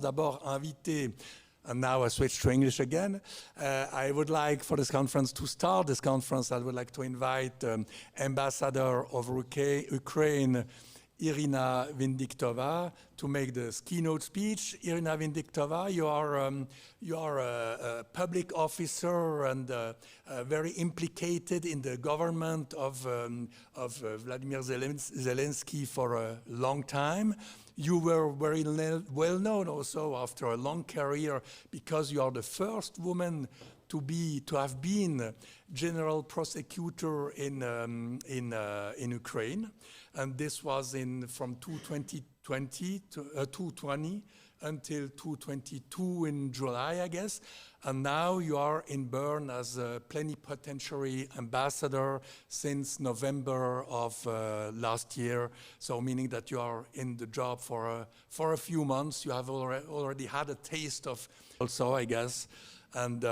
D'abord inviter, and now I switch to English again. I would like for this conference to start this conference. I would like to invite Ambassador of Ukraine, Irina Vindiktova, to make this keynote speech. Irina Vindiktova, you are a public officer and very implicated in the government of Vladimir Zelensky for a long time. You were very well known also after a long career because you are the first woman to have been general prosecutor in Ukraine, and this was from 2020 to 2020 until 2022 in July, I guess. And now you are in Bern as a plenipotentiary ambassador since November of last year. So meaning that you are in the job for a few months. You have already had a taste of also, I guess, and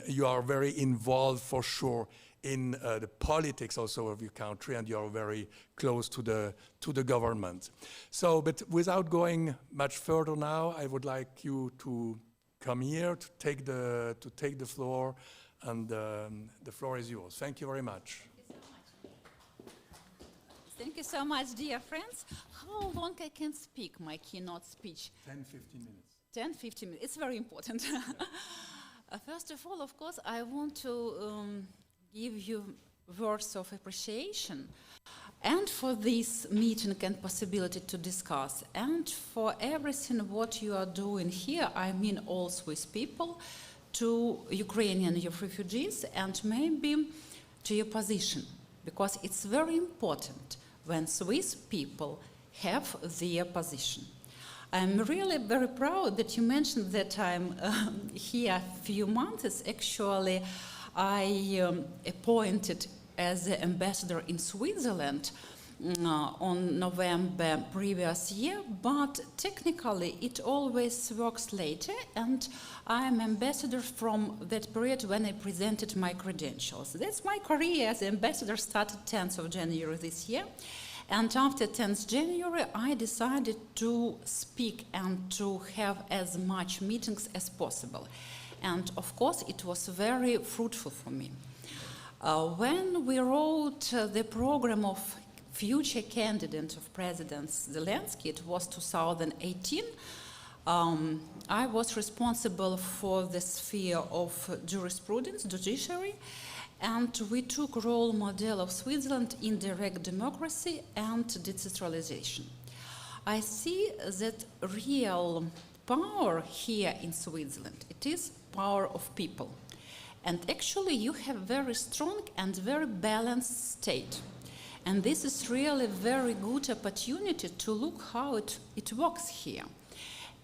you are very involved for sure in the politics also of your country, and you are very close to the government. So, but without going much further now, I would like you to come here to take the floor, and the floor is yours. Thank you very much. Thank you so much, dear friends. How long I can speak my keynote speech? 10-15 minutes. 10-15 minutes. It's very important. First of all, of course, I want to give you words of appreciation and for this meeting and possibility to discuss, and for everything what you are doing here. I mean all Swiss people, to Ukrainian refugees, and maybe to your position, because it's very important when Swiss people have their position. I'm really very proud that you mentioned that I'm here a few months. Actually, I appointed as the ambassador in Switzerland on November previous year, but technically it always works later, and I'm ambassador from that period when I presented my credentials. That's my career as ambassador started 10th of January this year. And after 10th January, I decided to speak and to have as much meetings as possible. And of course, it was very fruitful for me. When we wrote the program of future candidate of President Zelensky, it was 2018, I was responsible for the sphere of jurisprudence, judiciary, and we took role model of Switzerland in direct democracy and decentralization. I see that real power here in Switzerland, it is power of people. And actually you have very strong and very balanced state. And this is really a very good opportunity to look how it works here.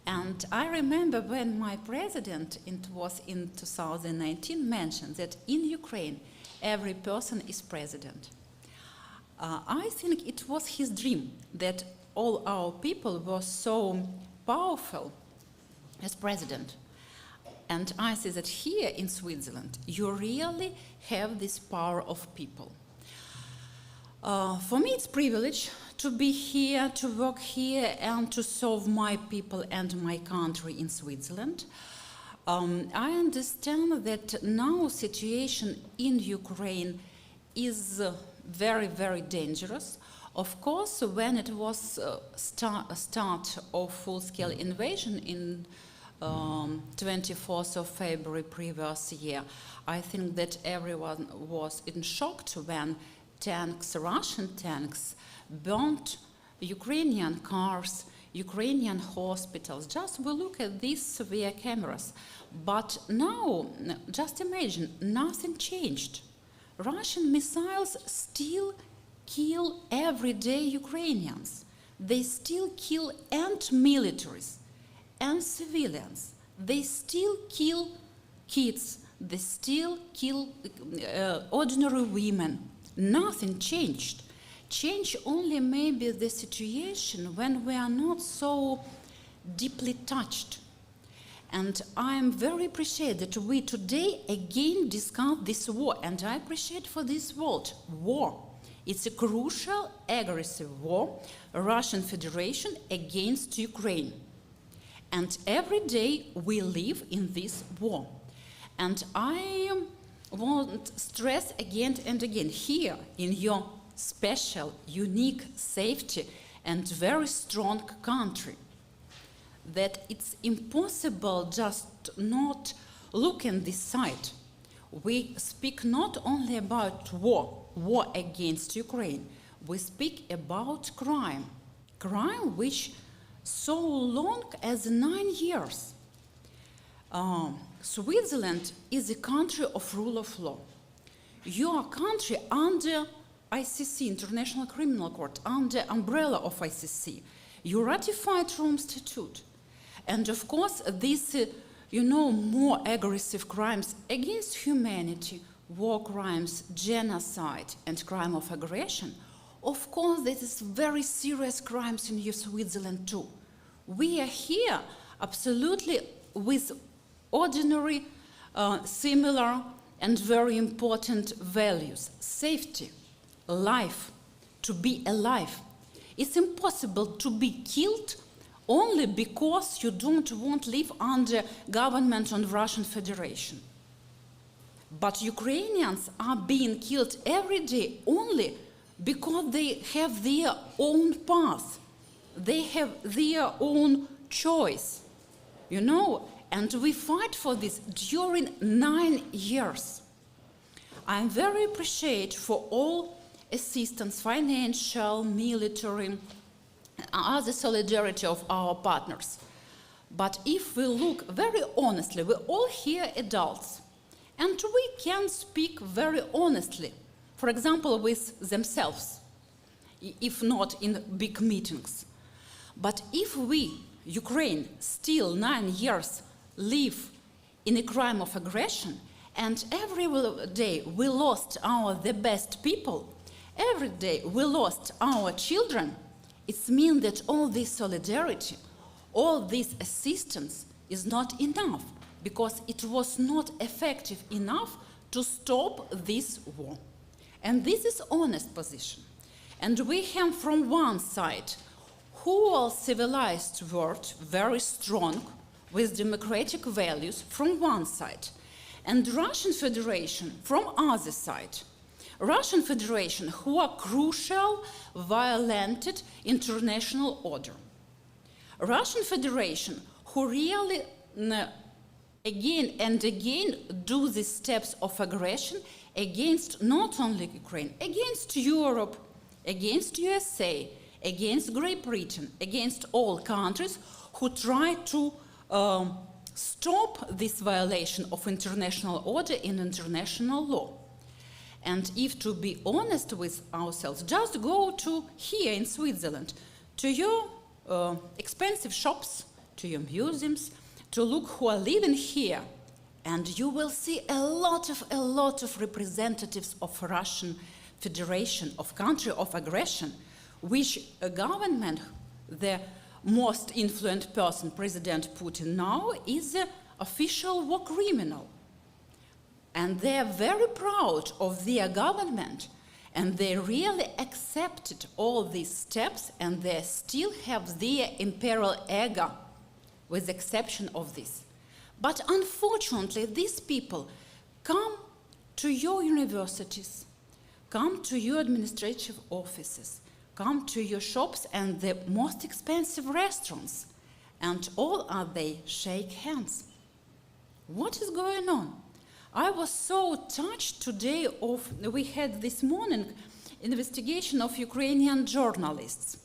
And I remember when my president, it was in 2019, mentioned that in Ukraine, every person is president. I think it was his dream that all our people were so powerful as president. And I see that here in Switzerland, you really have this power of people. For me, it's a privilege to be here, to work here, and to serve my people and my country in Switzerland. I understand that now situation in Ukraine is very, very dangerous. Of course, when it was start of full-scale invasion in 24th of February previous year, I think that everyone was in shock when Russian tanks burnt Ukrainian cars, Ukrainian hospitals. Just we look at this via cameras. But now, just imagine, nothing changed. Russian missiles still kill everyday Ukrainians. They still kill militaries and civilians. They still kill kids. They still kill ordinary women. Nothing changed. Change only maybe the situation when we are not so deeply touched. And I am very appreciated that we today again discuss this war, and I appreciate for this word, war. It's a crucial aggressive war, Russian Federation against Ukraine. And every day we live in this war. And I want to stress again and again here in your special, unique, safety and very strong country that it's impossible just not look in this side. We speak not only about war against Ukraine, we speak about crime which so long as 9 years. Switzerland is a country of rule of law. Your country under ICC, International Criminal Court, under umbrella of ICC. You ratified Rome Statute. And of course, these, more aggressive crimes against humanity, war crimes, genocide, and crime of aggression, of course, this is very serious crimes in Switzerland too. We are here absolutely with ordinary, similar, and very important values. Safety, life, to be alive. It's impossible to be killed only because you don't want to live under government of Russian Federation. But Ukrainians are being killed every day only because they have their own path. They have their own choice, and we fight for this during 9 years. I'm very appreciative for all assistance, financial, military, other solidarity of our partners. But if we look very honestly, we're all here adults, and we can speak very honestly, for example, with themselves, if not in big meetings. But if we, Ukraine, still 9 years live in a crime of aggression, and every day we lost the best people, every day we lost our children, it means that all this solidarity, all this assistance is not enough, because it was not effective enough to stop this war. And this is honest position. And we have from one side whole civilized world, very strong, with democratic values from one side, and Russian Federation from other side. Russian Federation who are crucial, violated international order. Russian Federation who really again and again do these steps of aggression against not only Ukraine, against Europe, against USA, against Great Britain, against all countries who try to stop this violation of international order in international law. And if to be honest with ourselves, just go to here in Switzerland, to your expensive shops, to your museums, to look who are living here, and you will see a lot of representatives of Russian Federation, of country of aggression, which a government, the most influential person, President Putin now, is an official war criminal. And they are very proud of their government, and they really accepted all these steps, and they still have their imperial ego, with the exception of this. But unfortunately, these people come to your universities, come to your administrative offices, come to your shops and the most expensive restaurants, and all are they shake hands. What is going on? I was so touched today we had this morning investigation of Ukrainian journalists.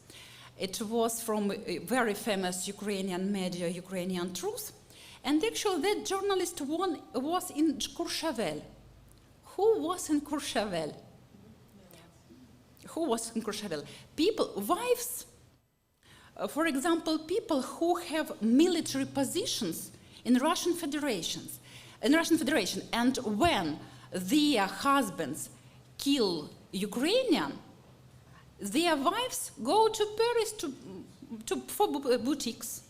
It was from a very famous Ukrainian media, Ukrainian Truth, and actually that journalist was in Courchevel. Who was in Courchevel? Who was in Courchevel? People, wives, for example, people who have military positions in Russian Federation, and when their husbands kill Ukrainian, their wives go to Paris for boutiques,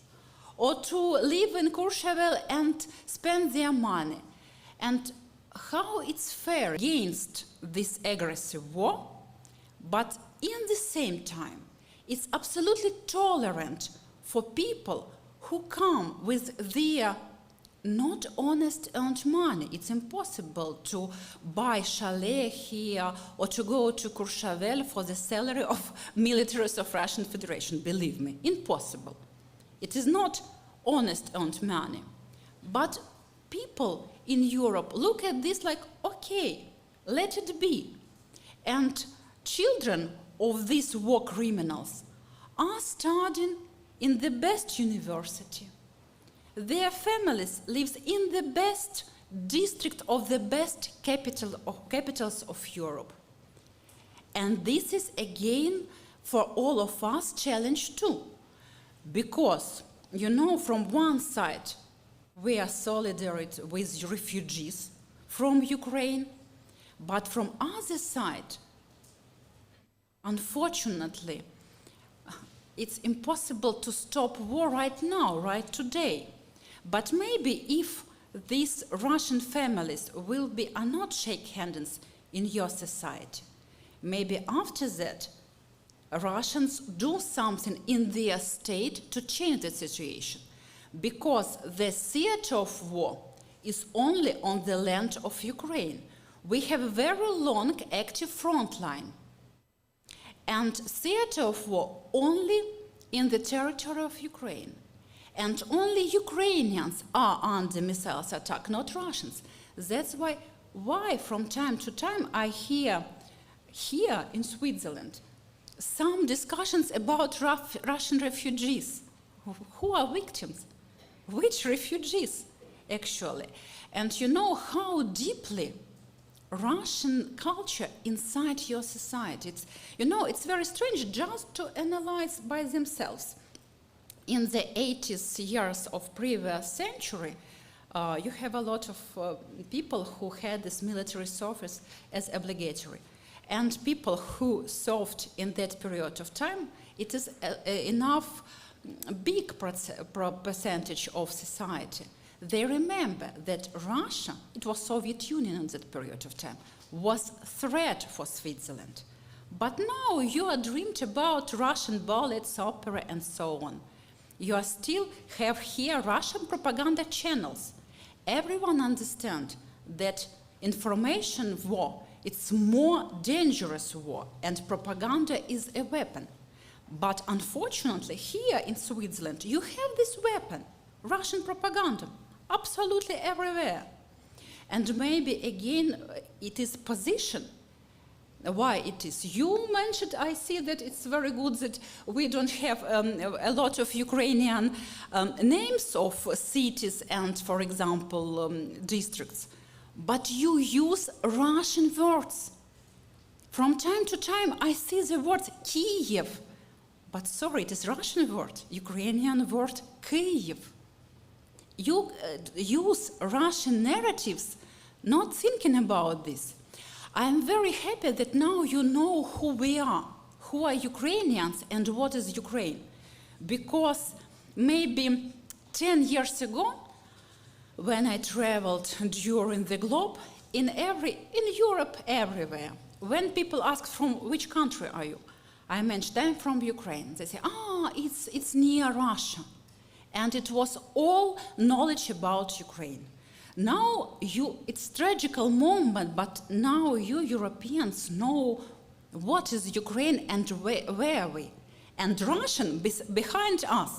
or to live in Courchevel and spend their money. And how it's fair against this aggressive war, but in the same time, it's absolutely tolerant for people who come with their not honest earned money. It's impossible to buy chalet here or to go to Courchevel for the salary of militaries of Russian Federation. Believe me, impossible. It is not honest earned money. But people in Europe look at this like, okay, let it be. And children of these war criminals are studying in the best university. Their families live in the best district of the best capitals of Europe. And this is again for all of us challenge too. Because, you know, from one side, we are solidarity with refugees from Ukraine, but from other side, unfortunately, it's impossible to stop war right now, right today. But maybe if these Russian families are not shake hands in your society, maybe after that, Russians do something in their state to change the situation. Because the theater of war is only on the land of Ukraine. We have a very long active front line. And theater of war only in the territory of Ukraine. And only Ukrainians are under missiles attack, not Russians. That's why from time to time I hear here in Switzerland some discussions about Russian refugees. Who are victims? Which refugees, actually? And you know how deeply Russian culture inside your society. It's very strange just to analyze by themselves. In the 80s years of previous century, you have a lot of people who had this military service as obligatory. And people who served in that period of time, it is enough big percentage of society. They remember that Russia, it was Soviet Union in that period of time, was a threat for Switzerland. But now you are dreamed about Russian ballets, opera, and so on. You are still have here Russian propaganda channels. Everyone understands that information war, it's more dangerous war, and propaganda is a weapon. But unfortunately, here in Switzerland, you have this weapon, Russian propaganda, absolutely everywhere. And maybe again, it is position. Why it is? You mentioned, I see that it's very good that we don't have a lot of Ukrainian names of cities and, for example, districts. But you use Russian words. From time to time, I see the word Kiev. But sorry, it is Russian word, Ukrainian word Kyiv. You use Russian narratives, not thinking about this. I am very happy that now you know who we are Ukrainians and what is Ukraine. Because maybe 10 years ago, when I traveled during the globe, in Europe, everywhere, when people ask from which country are you, I mentioned I'm from Ukraine. They say, it's near Russia. And it was all knowledge about Ukraine. Now it's a tragical moment, but now you Europeans know what is Ukraine and where are we. And Russian behind us,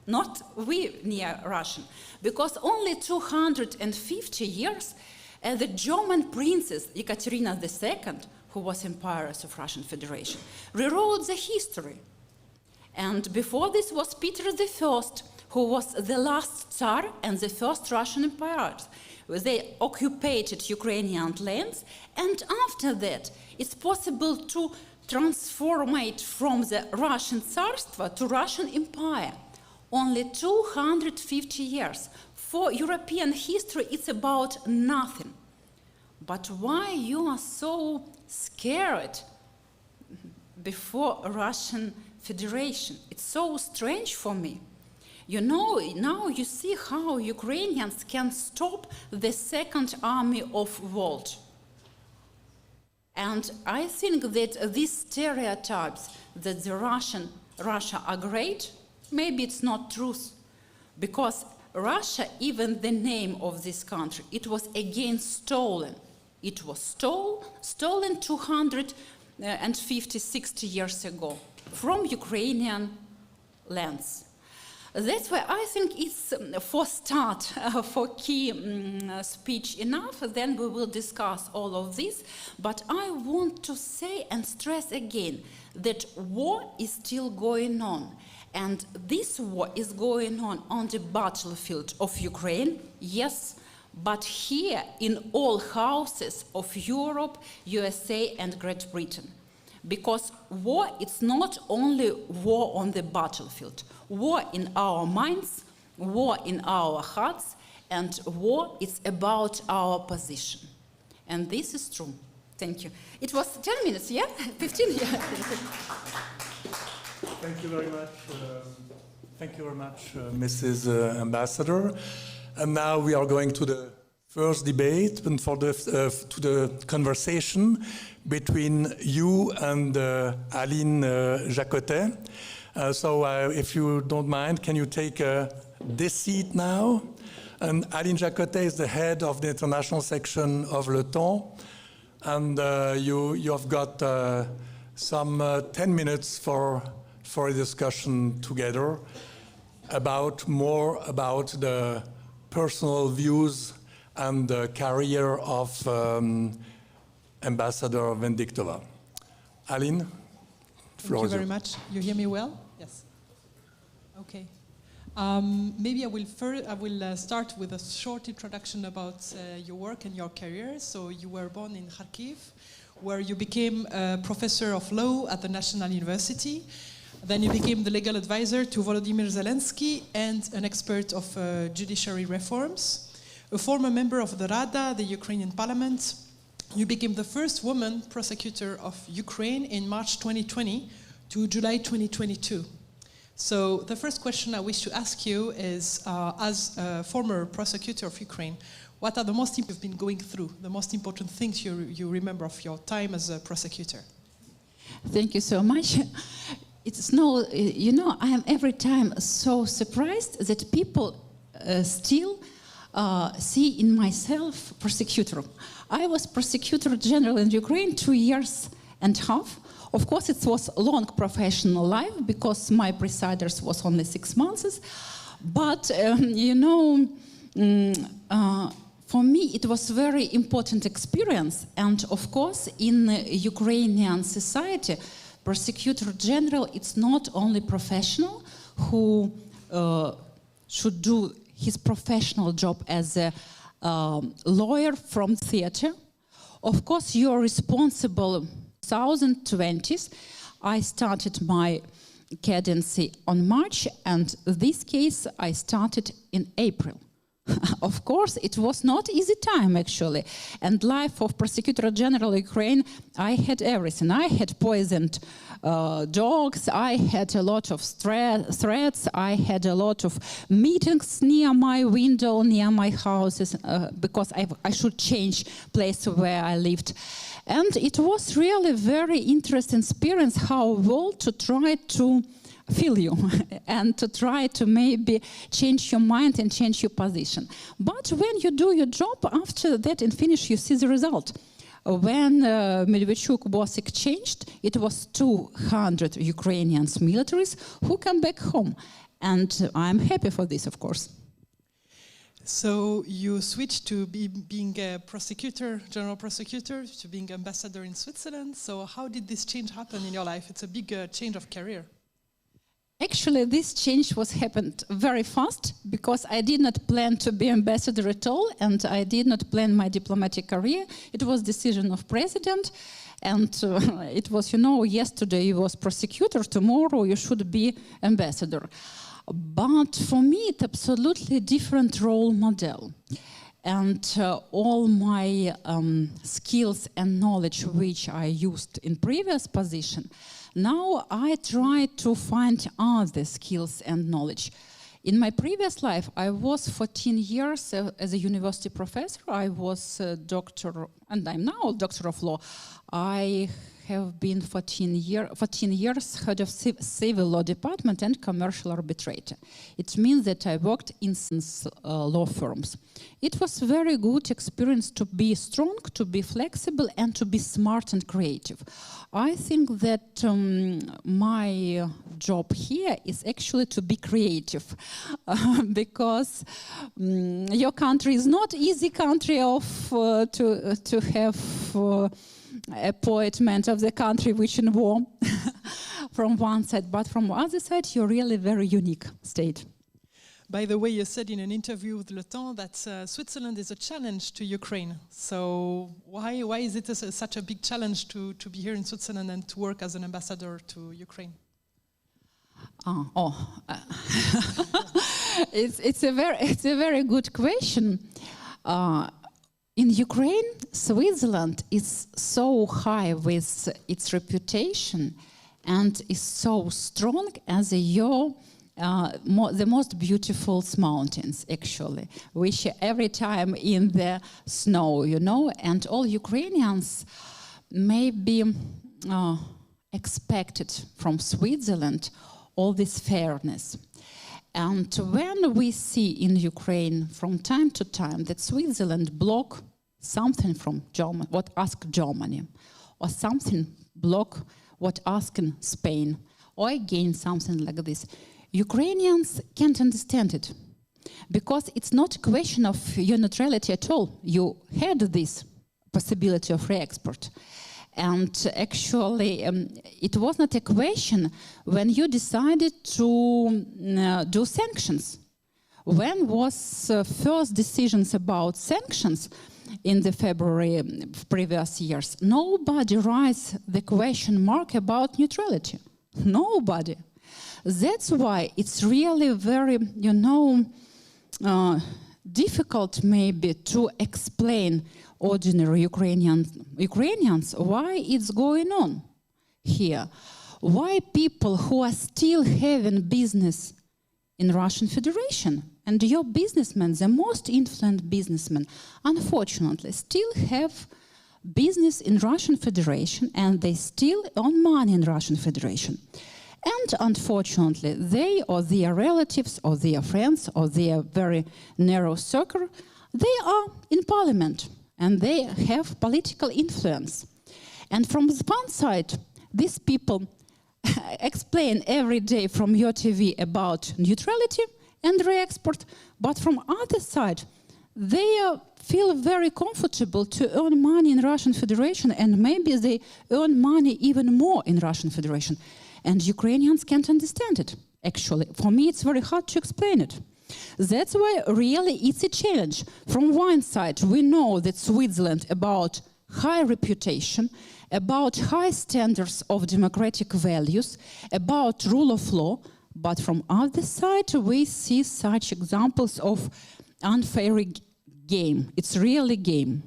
not we near Russian. Because only 250 years, the German princess Ekaterina II, who was empress of Russian Federation, rewrote the history. And before this was Peter I, who was the last Tsar and the first Russian empire. They occupied Ukrainian lands, and after that, it's possible to transform it from the Russian Tsarstva to Russian Empire. Only 250 years. For European history, it's about nothing. But why you are so scared before Russian Federation? It's so strange for me. You know, now you see how Ukrainians can stop the second army of world. And I think that these stereotypes that Russia are great, maybe it's not truth. because Russia, even the name of this country, it was again stolen. It was stolen 250, 60 years ago from Ukrainian lands. That's why I think it's for start, for key speech enough, then we will discuss all of this. But I want to say and stress again that war is still going on. And this war is going on the battlefield of Ukraine, yes, but here in all houses of Europe, USA and Great Britain. Because war, it's not only war on the battlefield. War in our minds, war in our hearts, and war is about our position. And this is true. Thank you. It was 10 minutes, yeah? 15, yeah. Thank you very much. Thank you very much, Mrs. Ambassador. And now we are going to the first debate and to the conversation between you and Aline Jacotet. So if you don't mind, can you take this seat now? And Aline Jacotet is the head of the international section of Le Temps. And you have got some 10 minutes for a discussion together more about the personal views and the career of Ambassador Vendiktova. Aline, floor is yours. Thank you very much. You hear me well? Yes. Okay. Maybe I will start with a short introduction about your work and your career. So you were born in Kharkiv, where you became a professor of law at the National University. Then you became the legal advisor to Volodymyr Zelensky and an expert of judiciary reforms. A former member of the Rada, the Ukrainian parliament, you became the first woman prosecutor of Ukraine in March 2020 to July 2022. So the first question I wish to ask you is, as a former prosecutor of Ukraine, what are the most you've been going through, the most important things you remember of your time as a prosecutor? Thank you so much. It's no, you know, I am every time so surprised that people still see in myself prosecutor. I was prosecutor general in Ukraine 2 years and a half. Of course, it was a long professional life because my presiders was only 6 months. But, you know, for me, it was very important experience. And of course, in Ukrainian society, prosecutor general, it's not only professional who should do his professional job as a lawyer from theater. Of course, you're responsible. 2020s, I started my cadency on March, and this case I started in April. Of course, it was not easy time actually, and life of Prosecutor General Ukraine, I had everything. I had poisoned dogs, I had a lot of threats, I had a lot of meetings near my window, near my houses, because I should change place where I lived. And it was really very interesting experience how well to try to feel you and to try to maybe change your mind and change your position. But when you do your job, after that and finish, you see the result. When Medvedchuk was exchanged, it was 200 Ukrainian militaries who come back home. And I'm happy for this, of course. So you switched to being a prosecutor, general prosecutor, to being ambassador in Switzerland. So how did this change happen in your life? It's a big change of career. Actually, this change happened very fast because I did not plan to be ambassador at all, and I did not plan my diplomatic career. It was decision of president, and it was, you know, yesterday you was prosecutor, tomorrow you should be ambassador. But for me, it's absolutely different role model. And all my skills and knowledge which I used in previous position, now I try to find other skills and knowledge. In my previous life, I was 14 years as a university professor. I was a doctor, and I'm now a doctor of law. I have been 14 years head of civil law department and commercial arbitrator. It means that I worked in law firms. It was a very good experience to be strong, to be flexible, and to be smart and creative. I think that my job here is actually to be creative because your country is not easy country to have appointment of the country which in war from one side, but from the other side you're really very unique state. By the way, you said in an interview with Le Temps that Switzerland is a challenge to Ukraine. So why is it such a big challenge to be here in Switzerland and to work as an ambassador to Ukraine? It's a very good question. In Ukraine, Switzerland is so high with its reputation and is so strong as the most beautiful mountains, actually, which every time in the snow, you know, and all Ukrainians maybe expected from Switzerland all this fairness. And when we see in Ukraine from time to time that Switzerland block something from Germany, what ask Germany, or something block what asking Spain, or again something like this, Ukrainians can't understand it because it's not a question of your neutrality at all. You had this possibility of re-export. And actually, it was not a question when you decided to do sanctions. When was first decisions about sanctions in the February previous years? Nobody raised the question mark about neutrality. Nobody. That's why it's really very, difficult maybe to explain ordinary Ukrainians why it's going on here. Why people who are still having business in Russian Federation and your businessmen, the most influential businessmen, unfortunately still have business in Russian Federation and they still earn money in Russian Federation. And unfortunately, they or their relatives or their friends or their very narrow circle, they are in parliament and they have political influence. And from one side, these people explain every day from your TV about neutrality and re-export, but from other side, they feel very comfortable to earn money in Russian Federation and maybe they earn money even more in Russian Federation. And Ukrainians can't understand it, actually. For me, it's very hard to explain it. That's why really it's a challenge. From one side, we know that Switzerland about high reputation, about high standards of democratic values, about rule of law, but from other side, we see such examples of unfair game. It's really game.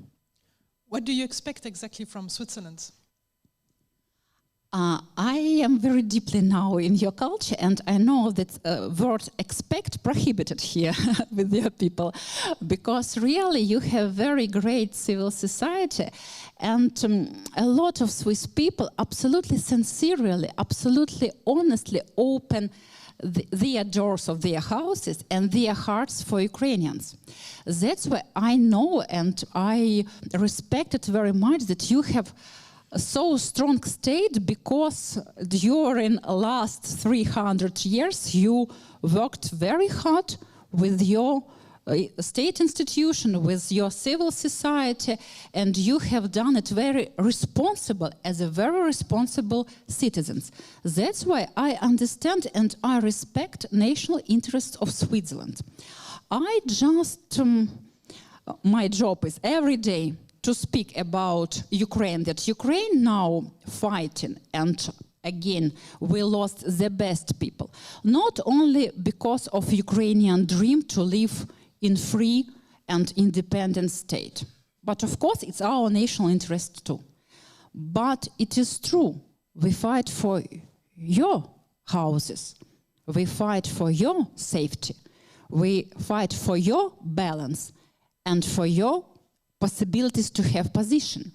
What do you expect exactly from Switzerland? I am very deeply now in your culture, and I know that word expect prohibited here with your people, because really you have very great civil society, and a lot of Swiss people absolutely sincerely, absolutely honestly open their doors of their houses and their hearts for Ukrainians. That's why I know and I respect it very much that you have a so strong state, because during the last 300 years you worked very hard with your state institution, with your civil society, and you have done it very responsible, as a very responsible citizens. That's why I understand and I respect national interests of Switzerland. I just, my job is every day to speak about Ukraine, that Ukraine now fighting, and again, we lost the best people. Not only because of Ukrainian dream to live in free and independent state, but of course it's our national interest too. But it is true, we fight for your houses, we fight for your safety, we fight for your balance and for your possibilities to have position.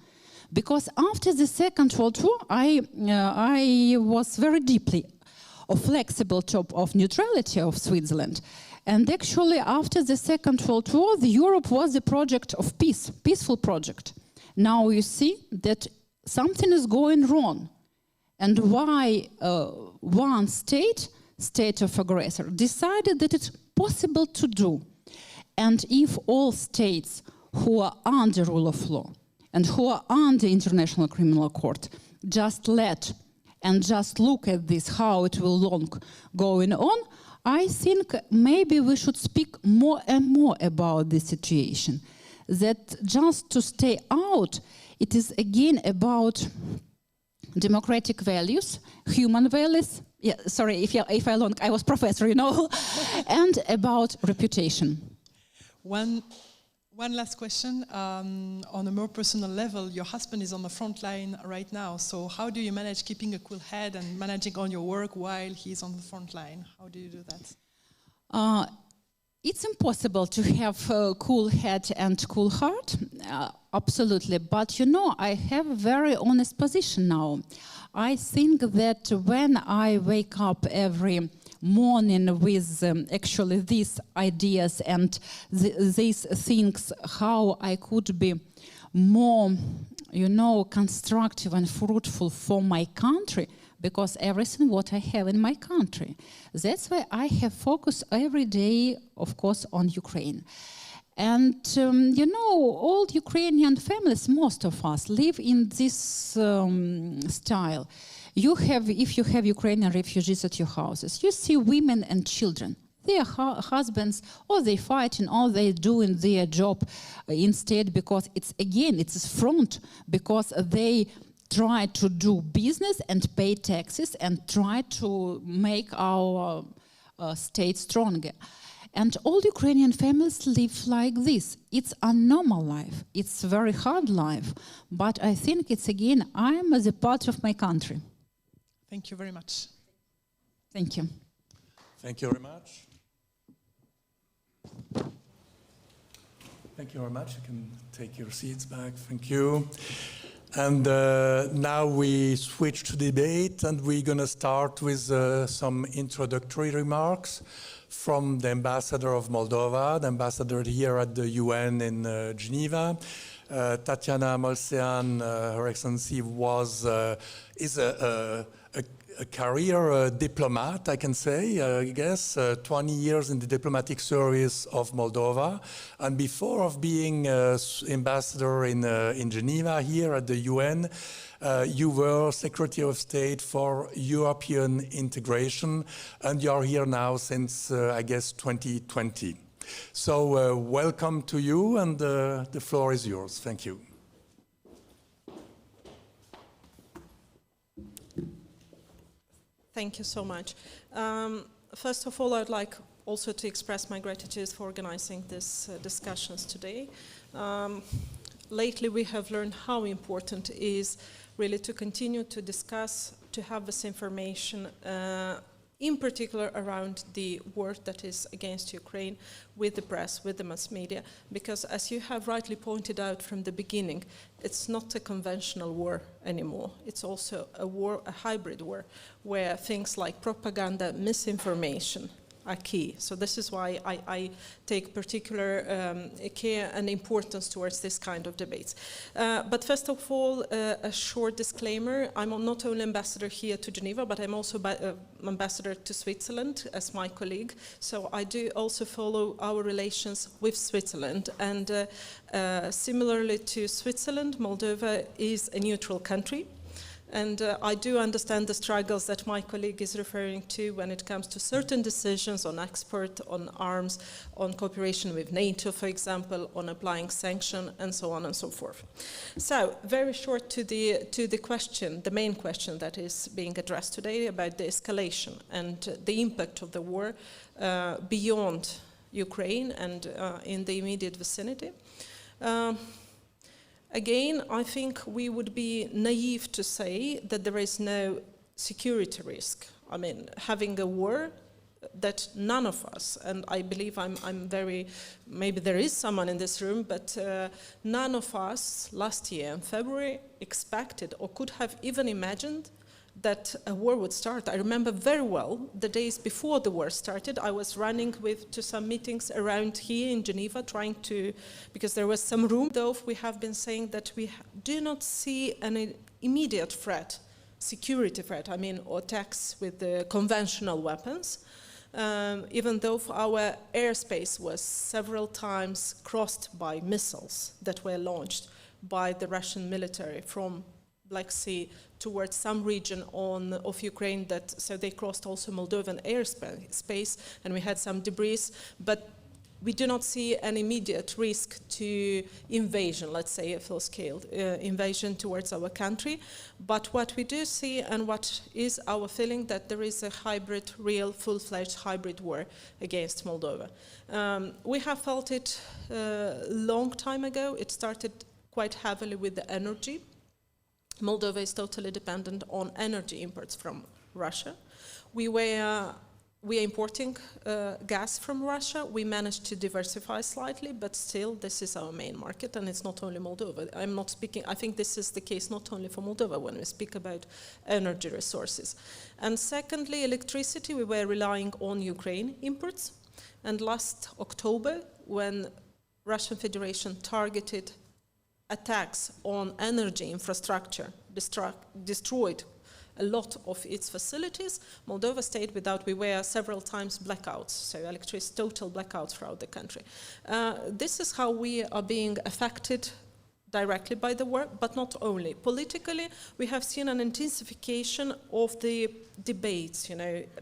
Because after the Second World War, I was very deeply a flexible top of neutrality of Switzerland. And actually, after the Second World War, the Europe was a project of peace, peaceful project. Now you see that something is going wrong. And why one state of aggressor, decided that it's possible to do. And if all states who are under rule of law and who are under International Criminal Court just let and just look at this, how it will long going on, I think maybe we should speak more and more about this situation. That just to stay out, it is again about democratic values, human values. Yeah, sorry, if I long, I was professor, you know, and about reputation. One last question. On a more personal level, your husband is on the front line right now. So how do you manage keeping a cool head and managing on your work while he's on the front line? How do you do that? It's impossible to have a cool head and cool heart, absolutely. But you know, I have a very honest position now. I think that when I wake up every morning with actually these ideas and these things, how I could be more, you know, constructive and fruitful for my country, because everything what I have in my country. That's why I have focused every day, of course, on Ukraine. And, you know, all Ukrainian families, most of us, live in this style. If you have Ukrainian refugees at your houses, you see women and children. Their husbands, or they fighting, or they doing their job instead, because it's front, because they try to do business and pay taxes and try to make our state stronger. And all Ukrainian families live like this. It's a normal life. It's a very hard life. But I think it's, again, I'm as a part of my country. Thank you very much. Thank you. Thank you very much. Thank you very much. You can take your seats back. Thank you. And now we switch to debate, and we're going to start with some introductory remarks from the ambassador of Moldova, the ambassador here at the UN in Geneva. Tatiana Molsean, Her Excellency, is a career diplomat, I can say, I guess, 20 years in the diplomatic service of Moldova. And before of being ambassador in Geneva here at the UN, you were Secretary of State for European integration, and you are here now since, I guess, 2020. So welcome to you, and the floor is yours. Thank you. Thank you so much. First of all, I'd like also to express my gratitude for organizing these discussions today. Lately, we have learned how important it is really to continue to discuss, to have this information, in particular around the war that is against Ukraine, with the press, with the mass media, because as you have rightly pointed out from the beginning, it's not a conventional war anymore. It's also a war, a hybrid war, where things like propaganda, misinformation are key. So this is why I take particular care and importance towards this kind of debates. But first of all, a short disclaimer. I'm not only ambassador here to Geneva, but I'm also ambassador to Switzerland as my colleague. So I do also follow our relations with Switzerland. And similarly to Switzerland, Moldova is a neutral country. And I do understand the struggles that my colleague is referring to when it comes to certain decisions on export, on arms, on cooperation with NATO, for example, on applying sanctions, and so on and so forth. So, very short to the question, the main question that is being addressed today about the escalation and the impact of the war beyond Ukraine and in the immediate vicinity. Again, I think we would be naive to say that there is no security risk. I mean, having a war that none of us, and I believe I'm very, maybe there is someone in this room, but none of us last year in February expected or could have even imagined that a war would start. I remember very well the days before the war started. I was running to some meetings around here in Geneva, trying to, because there was some room, though we have been saying that we do not see an immediate threat, security threat, I mean, or attacks with the conventional weapons, even though our airspace was several times crossed by missiles that were launched by the Russian military from Black Sea towards some region of Ukraine, so they crossed also Moldovan airspace, and we had some debris, but we do not see an immediate risk to invasion, let's say a full-scale invasion towards our country. But what we do see, and what is our feeling, that there is a hybrid, real, full-fledged hybrid war against Moldova. We have felt it a long time ago. It started quite heavily with the energy. Moldova is totally dependent on energy imports from Russia. We are importing gas from Russia. We managed to diversify slightly, but still this is our main market, and it's not only Moldova. I'm not speaking, I think this is the case not only for Moldova when we speak about energy resources. And secondly, electricity, we were relying on Ukraine imports. And last October, when Russian Federation targeted attacks on energy infrastructure, destroyed a lot of its facilities, Moldova stayed without, we were several times blackouts, so electricity, total blackouts throughout the country. This is how we are being affected directly by the war, but not only. Politically, we have seen an intensification of the debates,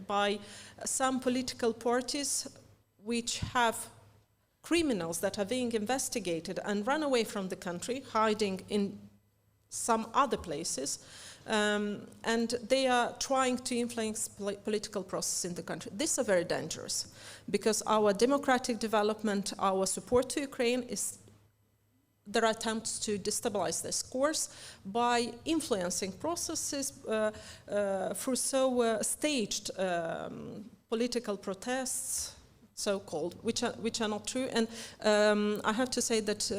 by some political parties which have criminals that are being investigated and run away from the country, hiding in some other places, and they are trying to influence political process in the country. This is very dangerous, because our democratic development, our support to Ukraine there are attempts to destabilize this course by influencing processes through staged political protests, so-called, which are not true. And I have to say that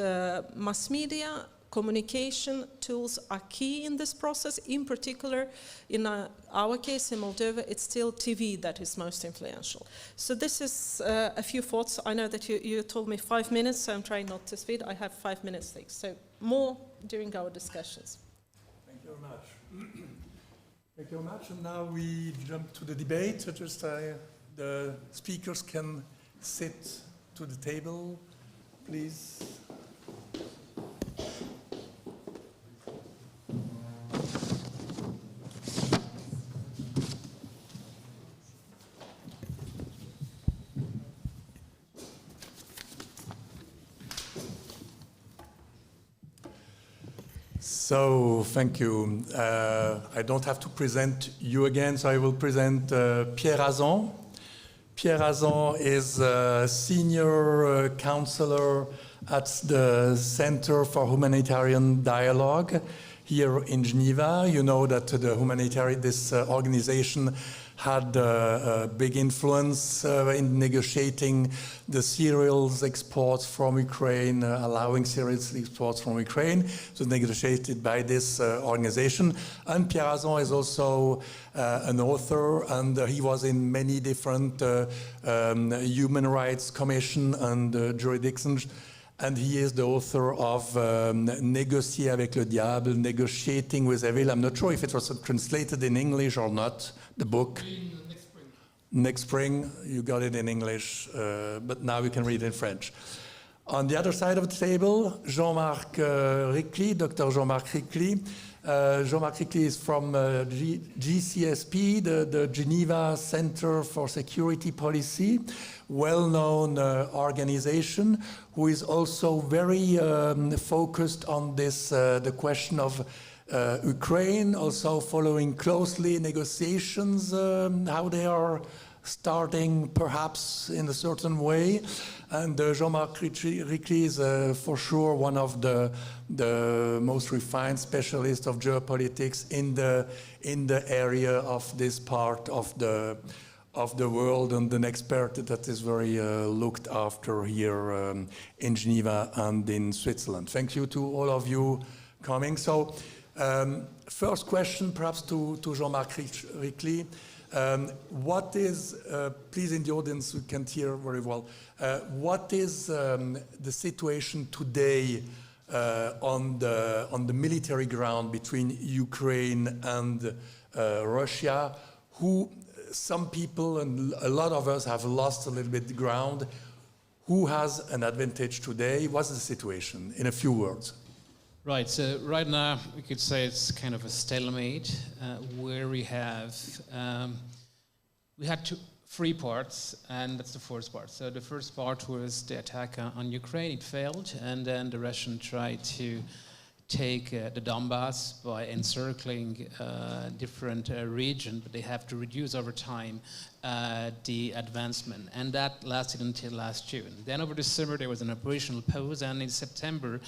mass media, communication tools are key in this process. In particular, in our case in Moldova, it's still TV that is most influential. So this is a few thoughts. I know that you told me 5 minutes, so I'm trying not to speed. I have 5 minutes, so more during our discussions. Thank you very much. Thank you very much. And now we jump to the debate. So the speakers can sit to the table, please. So, thank you. I don't have to present you again, so I will present Pierre Azan. Pierre Azan is a senior counselor at the Center for Humanitarian Dialogue here in Geneva. You know that this organization had a big influence in negotiating the cereals exports from Ukraine, allowing cereals exports from Ukraine. So negotiated by this organization. And Pierre Azan is also an author, and he was in many different human rights commission and jurisdictions. And he is the author of Négocier avec le diable, Negotiating with Evil. I'm not sure if it was translated in English or not, the book. Next spring, you got it in English, but now you can read it in French. On the other side of the table, Jean-Marc Ricli, Dr. Jean-Marc Ricli. Jean-Marc Ricli is from GCSP, the Geneva Center for Security Policy, well-known organization, who is also very focused on this, the question of Ukraine, also following closely negotiations, how they are starting perhaps in a certain way. And Jean-Marc Ricli is for sure one of the most refined specialists of geopolitics in the area of this part of the of the world and an expert that is very looked after here in Geneva and in Switzerland. Thank you to all of you coming. So, first question perhaps to Jean-Marc Ricli. What is, please in the audience who can't hear very well, what is the situation today on the military ground between Ukraine and Russia? Some people and a lot of us have lost a little bit the ground. Who has an advantage today? What's the situation in a few words? Right, so right now we could say it's kind of a stalemate where we had three parts, and that's the first part. So the first part was the attack on Ukraine. It failed, and then the Russians tried to take the Donbass by encircling different regions, but they have to reduce over time the advancement, and that lasted until last June. Then over the summer there was an operational pause, and in September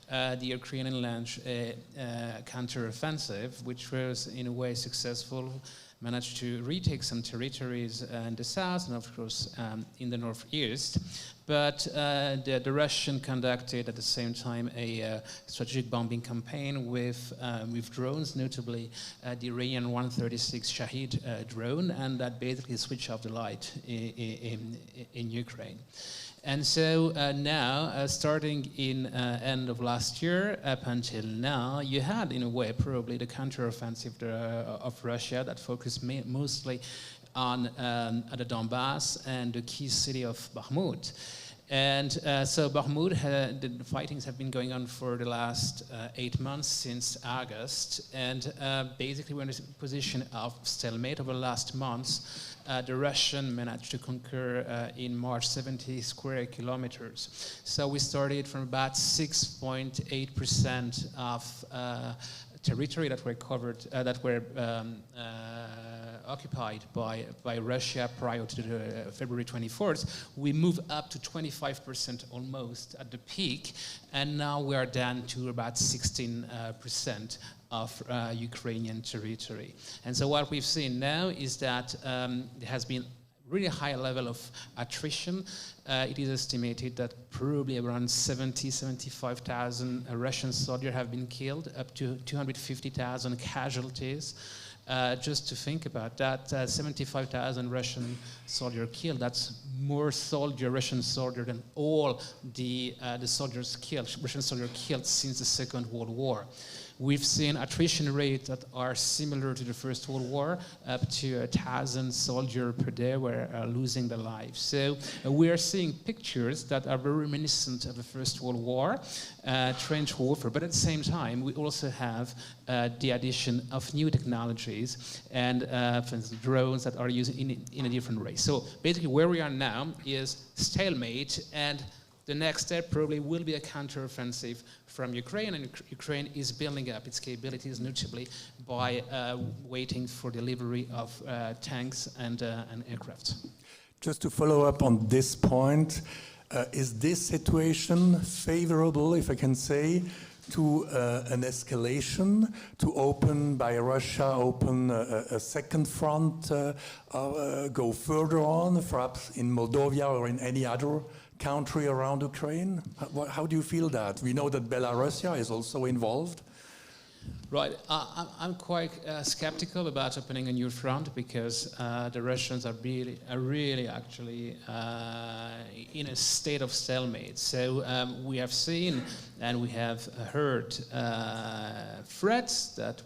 the Ukrainian launched a counter-offensive, which was in a way successful, managed to retake some territories in the south and of course in the northeast. But the Russian conducted at the same time a strategic bombing campaign with drones, notably the Iranian 136 Shahid drone, and that basically switched off the light in Ukraine. And so now, starting in end of last year up until now, you had in a way probably the counteroffensive of Russia that focused mostly on the Donbass and the key city of Bakhmut. And so Bakhmut, the fightings have been going on for the last 8 months, since August, and basically we're in a position of stalemate over the last months. The Russian managed to conquer in March 70 square kilometers. So we started from about 6.8% of territory that were covered, that were occupied by Russia prior to the February 24th. We moved up to 25% almost at the peak, and now we are down to about 16% of Ukrainian territory. And so what we've seen now is that there has been really high level of attrition. It is estimated that probably around 75,000 Russian soldiers have been killed, up to 250,000 casualties. Just to think about that, 75,000 Russian soldiers killed, that's more Russian soldiers than all the soldiers killed, Russian soldiers killed since the Second World War. We've seen attrition rates that are similar to the First World War, up to 1,000 soldiers per day were losing their lives. So we are seeing pictures that are very reminiscent of the First World War, trench warfare, but at the same time we also have the addition of new technologies and for instance, drones that are used in a different way. So basically where we are now is stalemate, and the next step probably will be a counteroffensive from Ukraine, and Ukraine is building up its capabilities, notably by waiting for delivery of tanks and aircraft. Just to follow up on this point, is this situation favorable, if I can say, to an escalation, to open by Russia, open a second front, go further on, perhaps in Moldova or in any other country around Ukraine? How do you feel that? We know that Belarus is also involved. Right, I'm quite skeptical about opening a new front, because the Russians are really actually in a state of stalemate. So we have seen and we have heard threats that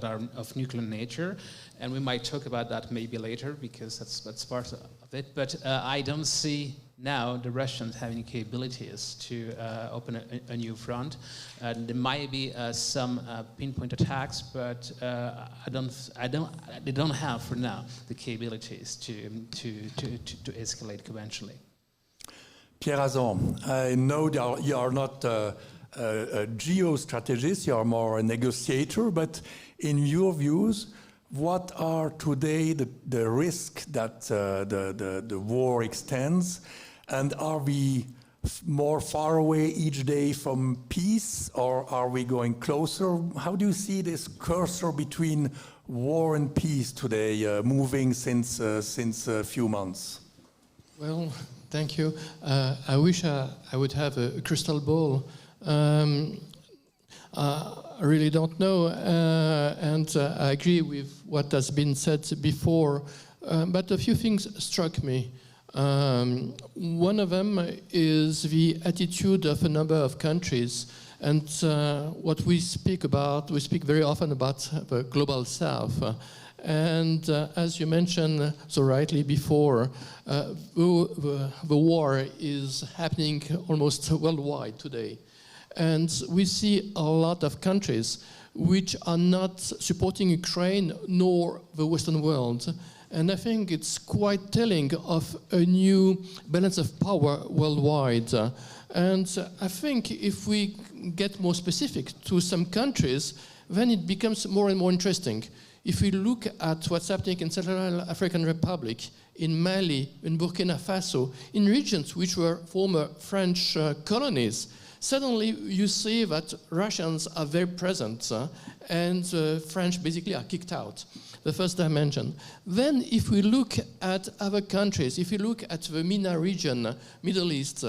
are of nuclear nature, and we might talk about that maybe later, because that's part of it. But I don't see now the Russians having capabilities to open a new front. There might be some pinpoint attacks, but they don't have for now the capabilities to escalate conventionally. Pierre Azan, I know you are not a geostrategist, you are more a negotiator, but in your views, what are today the risks that the war extends, and are we more far away each day from peace, or are we going closer? How do you see this cursor between war and peace today moving since a few months? Well, thank you. I wish I would have a crystal ball. I really don't know, and I agree with what has been said before, but a few things struck me. One of them is the attitude of a number of countries, and what we speak very often about the global south. And as you mentioned so rightly before, the war is happening almost worldwide today. And we see a lot of countries which are not supporting Ukraine nor the Western world. And I think it's quite telling of a new balance of power worldwide. And I think if we get more specific to some countries, then it becomes more and more interesting. If we look at what's happening in Central African Republic, in Mali, in Burkina Faso, in regions which were former French colonies, suddenly you see that Russians are very present and French basically are kicked out. The first dimension. Then if we look at other countries, if we look at the MENA region, Middle East,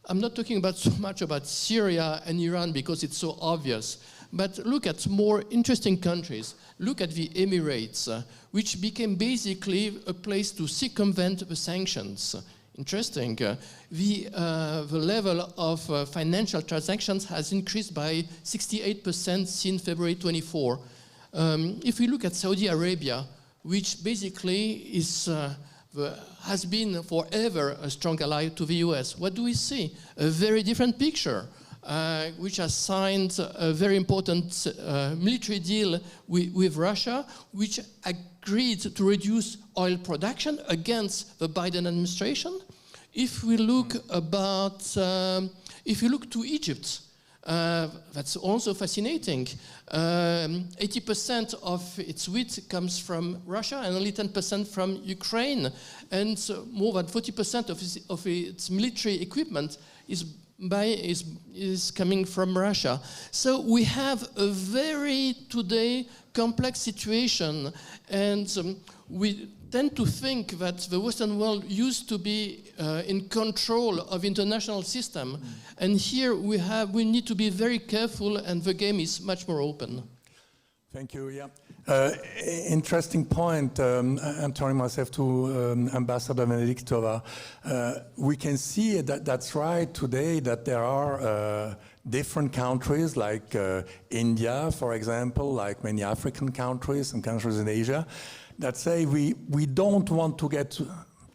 I'm not talking about so much about Syria and Iran because it's so obvious, but look at more interesting countries. Look at the Emirates, which became basically a place to circumvent the sanctions. Interesting. The level of financial transactions has increased by 68% since February 24. If we look at Saudi Arabia, which basically has been forever a strong ally to the US, what do we see? A very different picture, which has signed a very important military deal with Russia, which agreed to reduce oil production against the Biden administration. If we look to Egypt, that's also fascinating. 80% of its wheat comes from Russia and only 10% from Ukraine. And more than 40% of its military equipment is coming from Russia. So we have a very today complex situation, and we tend to think that the Western world used to be in control of international system, and here we need to be very careful, and the game is much more open. Thank you. Yeah, interesting point. I'm turning myself to Ambassador Benediktova. We can see that's right today that there are different countries like India, for example, like many African countries and countries in Asia, that say we don't want to get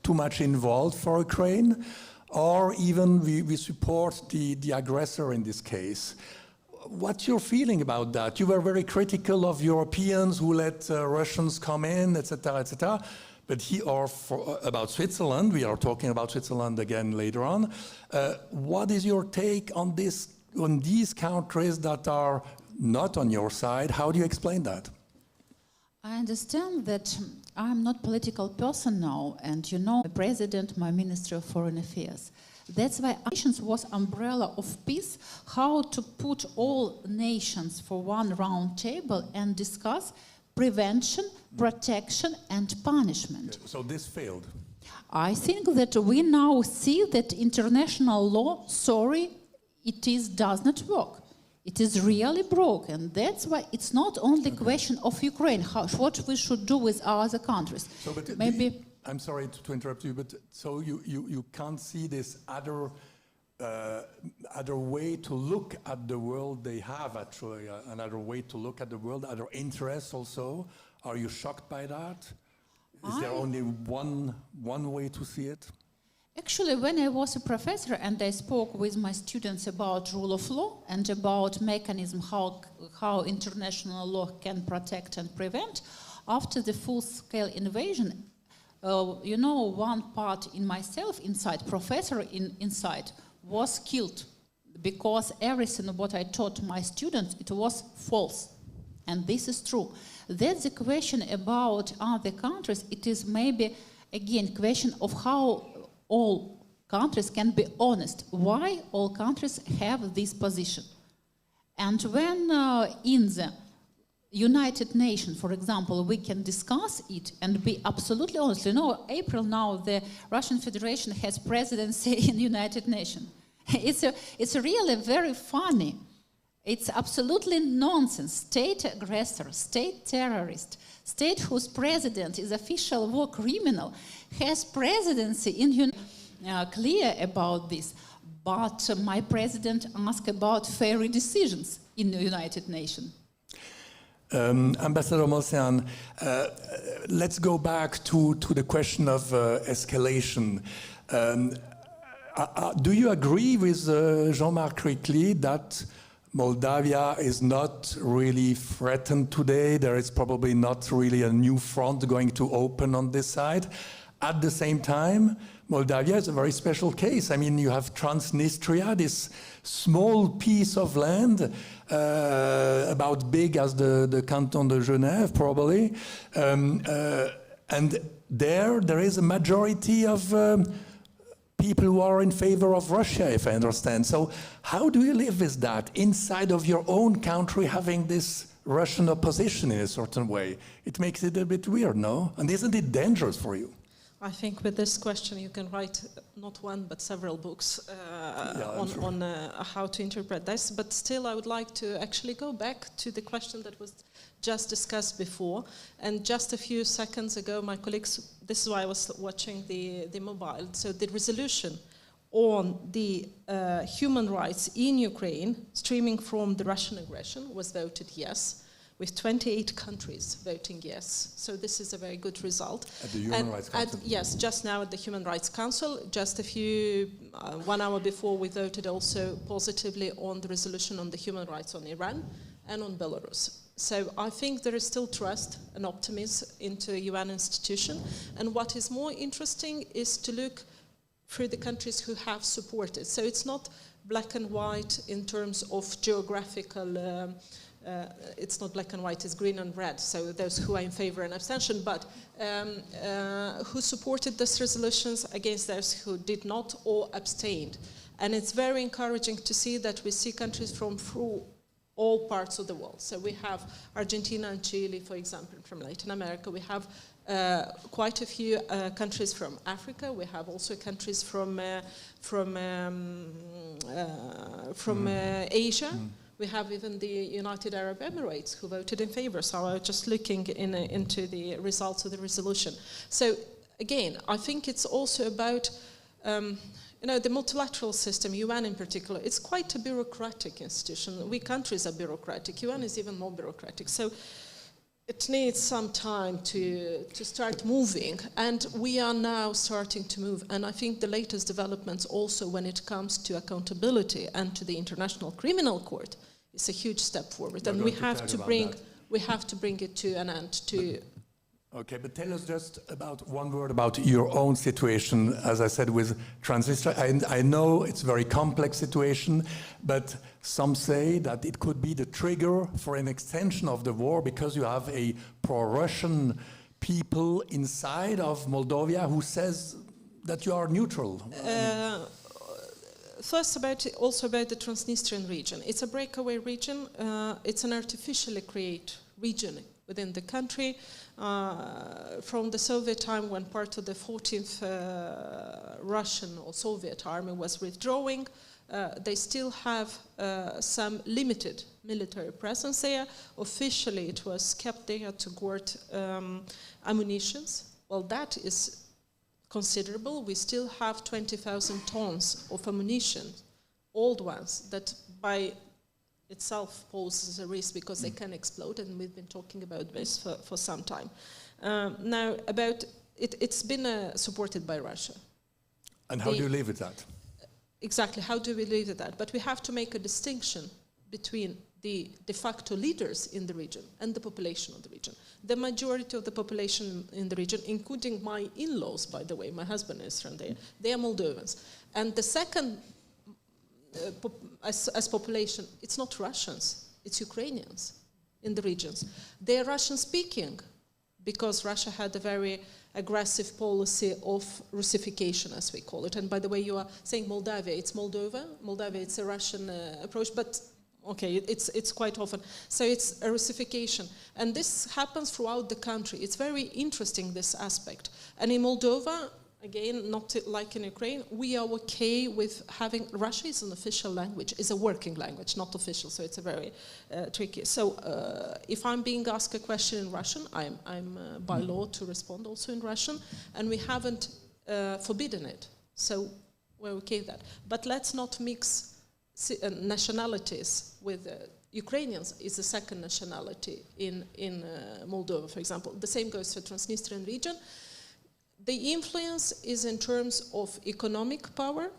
too much involved for Ukraine, or even we support the aggressor in this case. What's your feeling about that? You were very critical of Europeans who let Russians come in, etc., etc. But about Switzerland, we are talking about Switzerland again later on. What is your take on these countries that are not on your side? How do you explain that? I understand that I'm not a political person now, and you know, the president, my Minister of Foreign Affairs. That's why nations was umbrella of peace, how to put all nations for one round table and discuss prevention, protection, and punishment. So this failed. I think that we now see that international law, does not work. It is really broken. That's why it's not only a question of Ukraine, what we should do with other countries. So, but maybe. I'm sorry to interrupt you, but so you can't see this other way to look at the world. They have actually another way to look at the world, other interests also. Are you shocked by that? Is there only one way to see it? Actually, when I was a professor and I spoke with my students about rule of law and about mechanism how international law can protect and prevent, after the full-scale invasion, one part in myself inside, professor inside, was killed because everything what I taught my students, it was false. And this is true. That's the question about other countries. It is maybe, again, question of how all countries can be honest why all countries have this position. And when in the United Nations, for example, we can discuss it and be absolutely honest. You know, April now, the Russian Federation has presidency in the United Nations. It's really very funny. It's absolutely nonsense. State aggressor, state terrorist, state whose president is official war criminal, has presidency in clear about this. But my president asked about fair decisions in the United Nations. Ambassador Molcean, let's go back to the question of escalation. Do you agree with Jean-Marc Ritli that Moldavia is not really threatened today? There is probably not really a new front going to open on this side. At the same time, Moldavia is a very special case. I mean, you have Transnistria, this small piece of land, about big as the canton de Genève, probably. And there is a majority of people who are in favor of Russia, if I understand. So how do you live with that inside of your own country, having this Russian opposition in a certain way? It makes it a bit weird, no? And isn't it dangerous for you? I think with this question you can write not one but several books on how to interpret this. But still I would like to actually go back to the question that was just discussed before. And just a few seconds ago my colleagues, this is why I was watching the mobile, so the resolution on the human rights in Ukraine stemming from the Russian aggression was voted yes, with 28 countries voting yes. So this is a very good result. At the Human Rights Council? Yes, just now at the Human Rights Council. Just a few, 1 hour before, we voted also positively on the resolution on the human rights on Iran and on Belarus. So I think there is still trust and optimism into a UN institution. And what is more interesting is to look through the countries who have supported. So it's not black and white in terms of geographical it's not black and white, it's green and red, so those who are in favor and abstention, but who supported these resolutions against those who did not or abstained. And it's very encouraging to see that we see countries from through all parts of the world. So we have Argentina and Chile, for example, from Latin America. We have quite a few countries from Africa. We have also countries from Asia. We have even the United Arab Emirates who voted in favor. So I was just looking into the results of the resolution. So again, I think it's also about the multilateral system, UN in particular. It's quite a bureaucratic institution. We countries are bureaucratic. UN is even more bureaucratic. So it needs some time to start moving, and we are now starting to move. And I think the latest developments also when it comes to accountability and to the International Criminal Court is a huge step forward. And we have to bring it to an end. Okay, but tell us just about one word about your own situation, as I said, with Transnistria. I know it's a very complex situation, but some say that it could be the trigger for an extension of the war because you have a pro-Russian people inside of Moldova who says that you are neutral. First, also about the Transnistrian region. It's a breakaway region. It's an artificially created region within the country. From the Soviet time, when part of the 14th Russian or Soviet army was withdrawing, they still have some limited military presence there. Officially, it was kept there to guard ammunition. Well, that is considerable. We still have 20,000 tons of ammunition, old ones, that by itself poses a risk because they can explode, and we've been talking about this for some time. Now, about it's been supported by Russia. And how do you live with that? Exactly, how do we live with that? But we have to make a distinction between the de facto leaders in the region and the population of the region. The majority of the population in the region, including my in-laws, by the way, my husband is from there, they are Moldovans. And the second as population, it's not Russians, it's Ukrainians in the regions. They are Russian-speaking, because Russia had a very aggressive policy of Russification, as we call it. And by the way, you are saying Moldavia, it's Moldova. Moldavia, it's a Russian approach, but okay, it's quite often. So it's a Russification. And this happens throughout the country. It's very interesting, this aspect. And in Moldova, again, not like in Ukraine, we are okay with having, Russia is an official language, is a working language, not official, so it's a very tricky. So if I'm being asked a question in Russian, I'm by law to respond also in Russian, and we haven't forbidden it, so we're okay with that. But let's not mix nationalities with Ukrainians is the second nationality in Moldova, for example. The same goes for Transnistrian region. The influence is in terms of economic power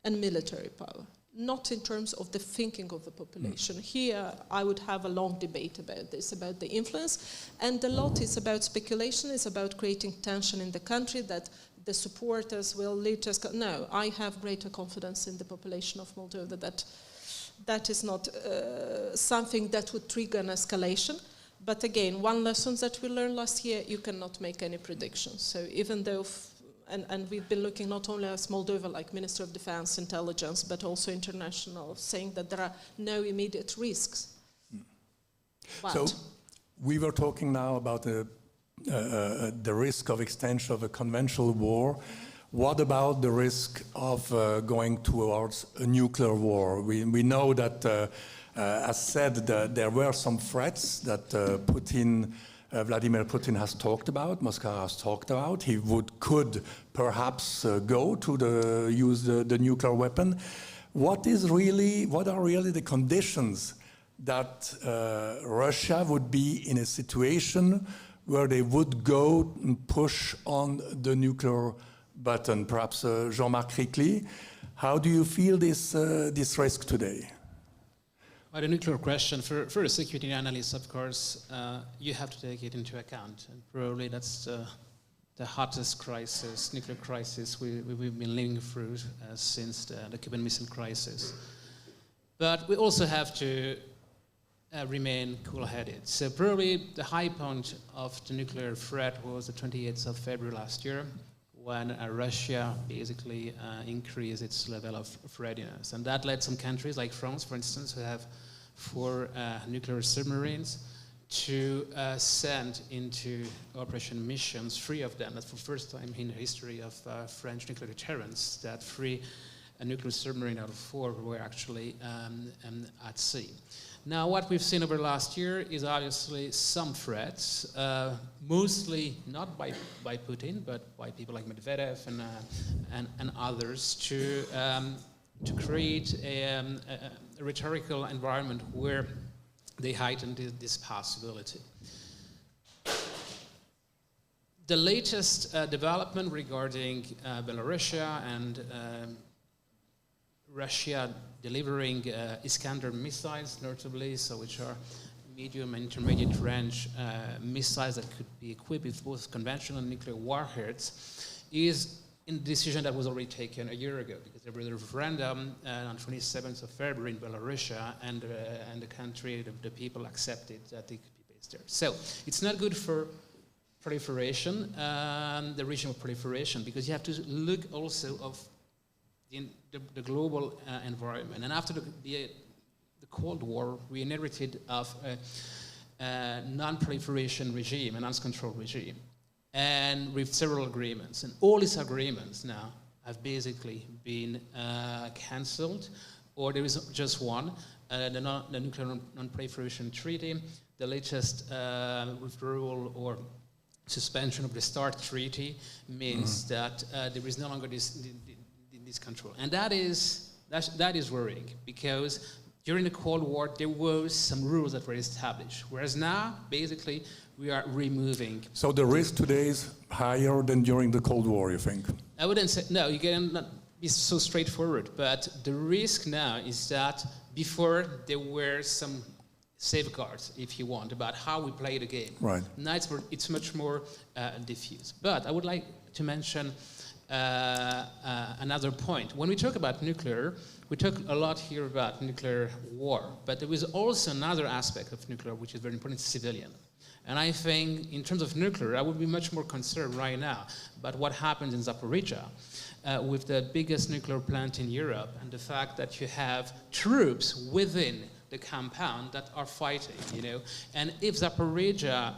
and military power, not in terms of the thinking of the population. Here, I would have a long debate about this, about the influence, and a lot is about speculation, is about creating tension in the country that the supporters will lead to. No, I have greater confidence in the population of Moldova that is not something that would trigger an escalation. But again, one lesson that we learned last year, you cannot make any predictions. So even though, and we've been looking not only as Moldova, like Minister of Defense, Intelligence, but also international, saying that there are no immediate risks. So we were talking now about the risk of extension of a conventional war. What about the risk of going towards a nuclear war? We know that as said, there were some threats that Vladimir Putin has talked about, Moscow has talked about. He could perhaps go to use the nuclear weapon. What are really the conditions that Russia would be in a situation where they would go and push on the nuclear button? Perhaps Jean-Marc Ricli, how do you feel this risk today? Well, the nuclear question, for a security analyst, of course, you have to take it into account. And probably that's the hottest crisis, nuclear crisis we've been living through since the Cuban Missile Crisis. But we also have to remain cool-headed. So probably the high point of the nuclear threat was the 28th of February last year, when Russia basically increased its level of readiness. And that led some countries, like France, for instance, who have 4 nuclear submarines, to send into operation missions, 3 of them. That's for the first time in the history of French nuclear deterrence, that 3 nuclear submarines out of 4 were actually at sea. Now, what we've seen over the last year is obviously some threats, mostly not by Putin, but by people like Medvedev and others, to create a rhetorical environment where they heighten this possibility. The latest development regarding Belarusia and Russia delivering Iskander missiles, notably, so which are medium and intermediate range missiles that could be equipped with both conventional and nuclear warheads, is in the decision that was already taken a year ago, because there was a referendum on 27th of February in Belarusia, and the country, the people accepted that they could be based there. So it's not good for proliferation, the regime of proliferation, because you have to look also of the global environment. And after the Cold War, we inherited of a non-proliferation regime, an uncontrolled regime, and with several agreements. And all these agreements now have basically been cancelled, or there is just one, the Nuclear Non-Proliferation Treaty, the latest withdrawal or suspension of the START Treaty means that there is no longer this control. And that is worrying, because during the Cold War, there was some rules that were established, whereas now, basically, we are removing. So the risk today is higher than during the Cold War, you think? I wouldn't say, no, you cannot be so straightforward, but the risk now is that before there were some safeguards, if you want, about how we play the game. Right. Now it's much more diffuse. But I would like to mention another point. When we talk about nuclear, we talk a lot here about nuclear war, but there is also another aspect of nuclear which is very important, civilian. And I think in terms of nuclear, I would be much more concerned right now about what happens in Zaporizhia with the biggest nuclear plant in Europe and the fact that you have troops within the compound that are fighting, you know. And if Zaporizhia,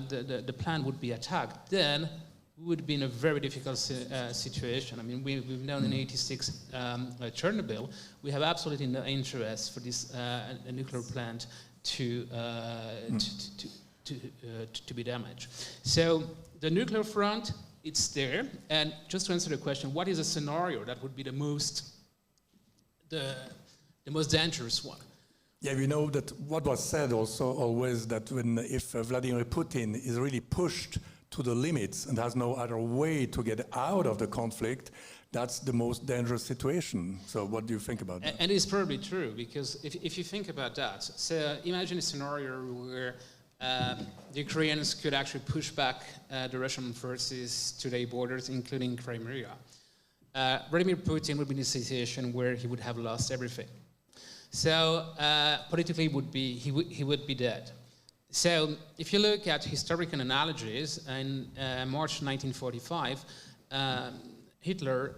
the plant would be attacked, then we would be in a very difficult situation. I mean, we've known in '86 Chernobyl, we have absolutely no interest for this nuclear plant to be damaged. So the nuclear front, it's there. And just to answer the question, what is a scenario that would be the most dangerous one? Yeah, we know that what was said also always that if Vladimir Putin is really pushed to the limits and has no other way to get out of the conflict, that's the most dangerous situation. So what do you think about that? And it's probably true, because if you think about that, so imagine a scenario where the Ukrainians could actually push back the Russian forces to their borders, including Crimea. Vladimir Putin would be in a situation where he would have lost everything. So politically, he would be dead. So if you look at historical analogies, in March 1945, Hitler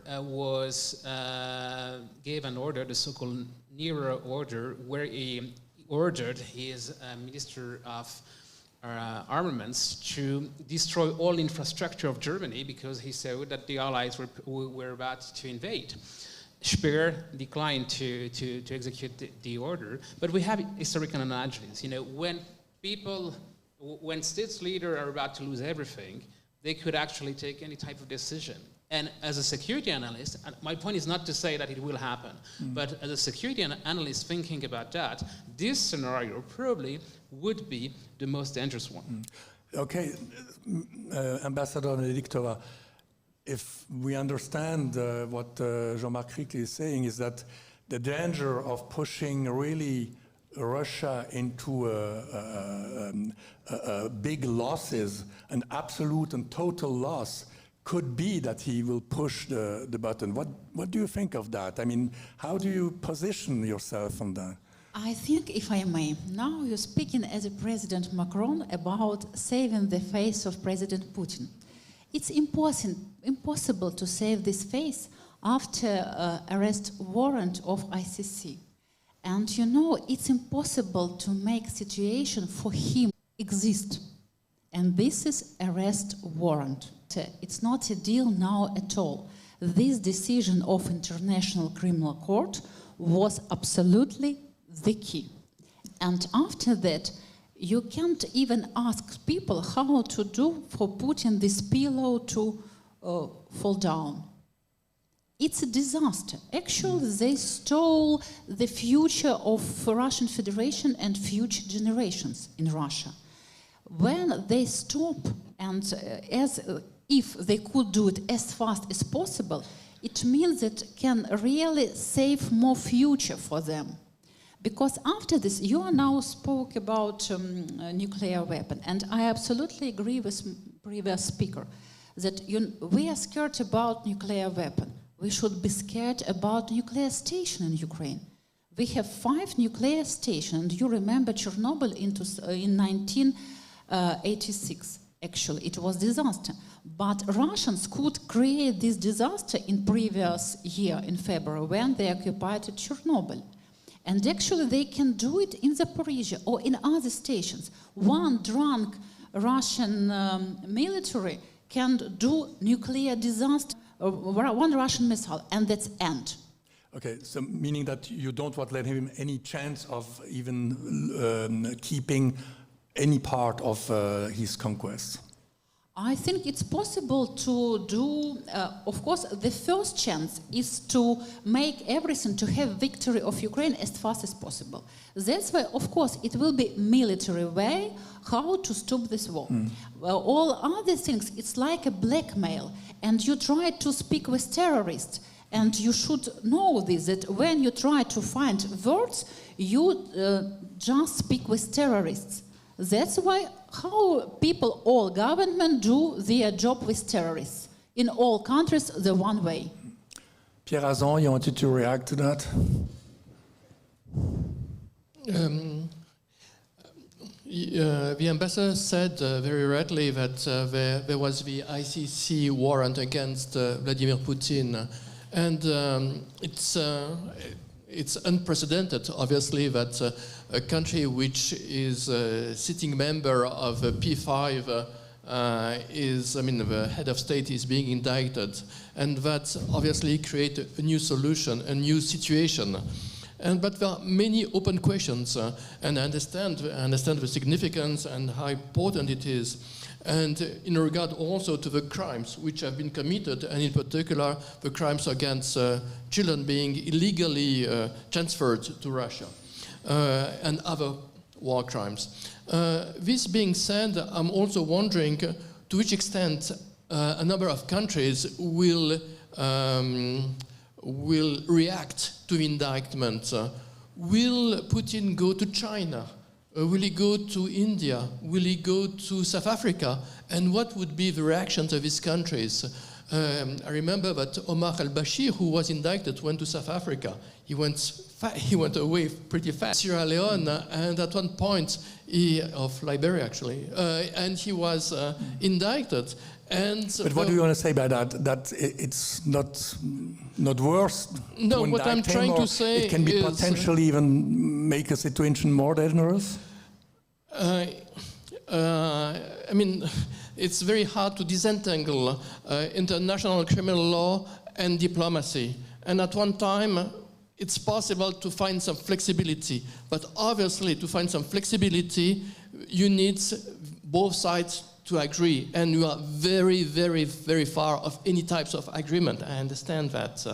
gave an order, the so-called Nero order, where he ordered his Minister of Armaments to destroy all infrastructure of Germany because he saw that the Allies were about to invade. Speer declined to execute the order, but we have historical analogies. You know, when states leaders are about to lose everything, they could actually take any type of decision. And as a security analyst, my point is not to say that it will happen, but as a security analyst thinking about that, this scenario probably would be the most dangerous one. Okay, Ambassador Nedictova, if we understand what Jean-Marc Rick is saying, is that the danger of pushing really Russia into big losses, an absolute and total loss, could be that he will push the button. What do you think of that? I mean, how do you position yourself on that? I think, if I may, now you're speaking as a President Macron about saving the face of President Putin. It's impossible to save this face after arrest warrant of ICC. And you know, it's impossible to make situation for him exist. And this is arrest warrant. It's not a deal now at all. This decision of International Criminal Court was absolutely the key. And after that, you can't even ask people how to do for Putin this pillow to fall down. It's a disaster. Actually, they stole the future of Russian Federation and future generations in Russia. When they stop, and if they could do it as fast as possible, it means it can really save more future for them. Because after this, you now spoke about nuclear weapon, and I absolutely agree with previous speaker that we are scared about nuclear weapon. We should be scared about nuclear station in Ukraine. We have 5 nuclear stations, and you remember Chernobyl in 1986. Actually, it was disaster. But Russians could create this disaster in previous year, in February, when they occupied Chernobyl. And actually, they can do it in Zaporizhia or in other stations. One drunk Russian military can do nuclear disaster, one Russian missile, and that's end. Okay, so meaning that you don't want to let him any chance of even keeping any part of his conquest? I think it's possible to do, of course, the first chance is to make everything to have victory of Ukraine as fast as possible. That's why, of course, it will be military way how to stop this war. Well, all other things, it's like a blackmail, and you try to speak with terrorists, and you should know this, that when you try to find words, you just speak with terrorists. That's why how people, all government do their job with terrorists. In all countries, the one way. Pierre Azan, you wanted to react to that? The ambassador said very rightly that there was the ICC warrant against Vladimir Putin, and it's unprecedented, obviously, that a country which is a sitting member of the P5 the head of state is being indicted, and that obviously creates a new solution, a new situation. But there are many open questions, and I understand the significance and how important it is. And in regard also to the crimes which have been committed, and in particular the crimes against children being illegally transferred to Russia, and other war crimes. This being said, I'm also wondering to which extent a number of countries will react to the indictment. Will Putin go to China? Will he go to India? Will he go to South Africa? And what would be the reactions of these countries? I remember that Omar al-Bashir, who was indicted, went to South Africa. He went away pretty fast. Sierra Leone, and at one point, of Liberia actually, and he was indicted. But what do you want to say by that? That it's not worse? No, what I'm trying to say it can be potentially even make a situation more dangerous? It's very hard to disentangle international criminal law and diplomacy. And at one time, it's possible to find some flexibility. But obviously, to find some flexibility, you need both sides to agree, and you are very, very, very far of any types of agreement. I understand that.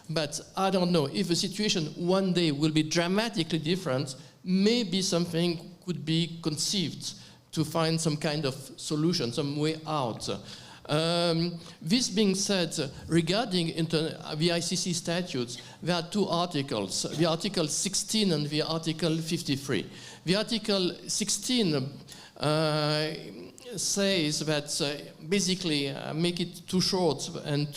But I don't know, if the situation one day will be dramatically different, maybe something could be conceived to find some kind of solution, some way out. This being said, regarding the ICC statutes, there are two articles, the Article 16 and the Article 53. The Article 16 says that basically, make it too short, and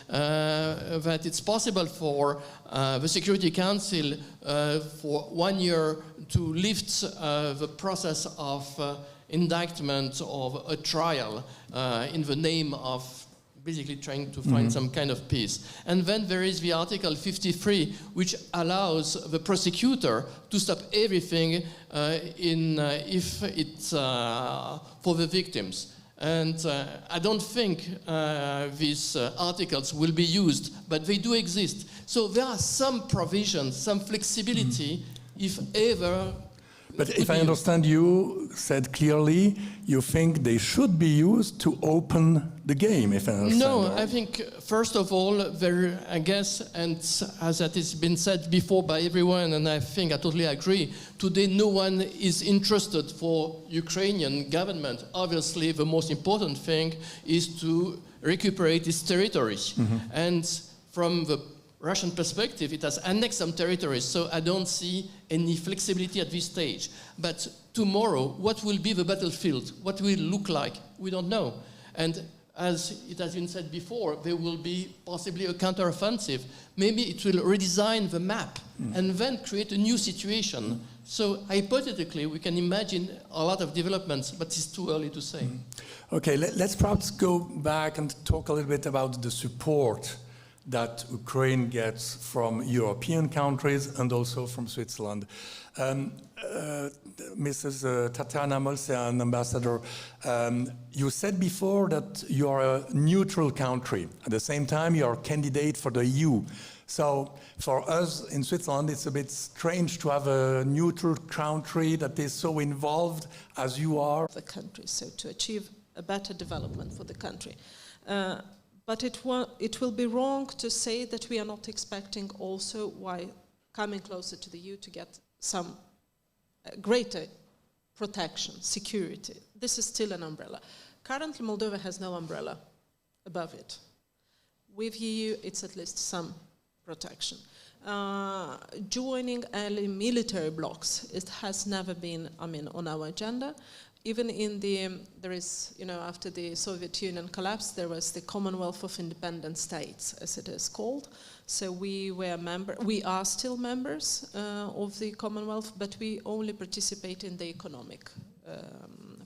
that it's possible for the Security Council for 1 year to lift the process of indictment of a trial in the name of basically trying to find some kind of peace. And then there is the Article 53, which allows the prosecutor to stop everything if it's for the victims. And I don't think these articles will be used, but they do exist. So there are some provisions, some flexibility, if ever. But if I understand you said clearly, you think they should be used to open the game, if I understand. No, I think, first of all, I guess, and as that has been said before by everyone, and I think I totally agree, today no one is interested for Ukrainian government. Obviously, the most important thing is to recuperate its territories. And from the Russian perspective, it has annexed some territories, so I don't see any flexibility at this stage. But tomorrow, what will be the battlefield? What will it look like? We don't know. And as it has been said before, there will be possibly a counteroffensive. Maybe it will redesign the map and then create a new situation. So hypothetically, we can imagine a lot of developments, but it's too early to say. Okay, let's perhaps go back and talk a little bit about the support that Ukraine gets from European countries and also from Switzerland. Mrs. Tatiana Molcean, Ambassador, you said before that you are a neutral country. At the same time, you are a candidate for the EU. So for us in Switzerland, it's a bit strange to have a neutral country that is so involved as you are. The country, so to achieve a better development for the country. But it will be wrong to say that we are not expecting also, while coming closer to the EU, to get some greater protection, security. This is still an umbrella. Currently, Moldova has no umbrella above it. With EU, it's at least some protection. Joining early military blocs, it has never been, on our agenda. even in there is, after the Soviet Union collapsed, there was the Commonwealth of Independent States, as it is called. So we are still members of the Commonwealth, but we only participate in the economic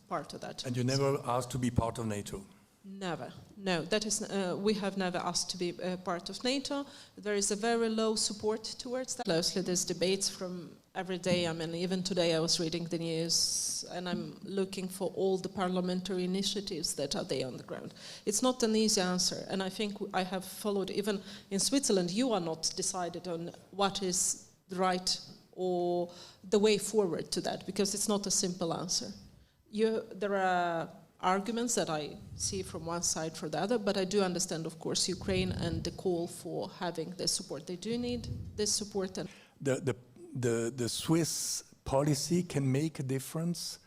part of that. And you never asked to be part of NATO? Never. No, that is, we have never asked to be part of NATO. There is a very low support towards that. Closely, there's debates from every day. I mean, even today I was reading the news and I'm looking for all the parliamentary initiatives that are there on the ground. It's not an easy answer, and I think I have followed, even in Switzerland, you are not decided on what is the right or the way forward to that, because it's not a simple answer. There are arguments that I see from one side for the other, but I do understand, of course, Ukraine and the call for having this support. They do need this support. And the Swiss policy can make a difference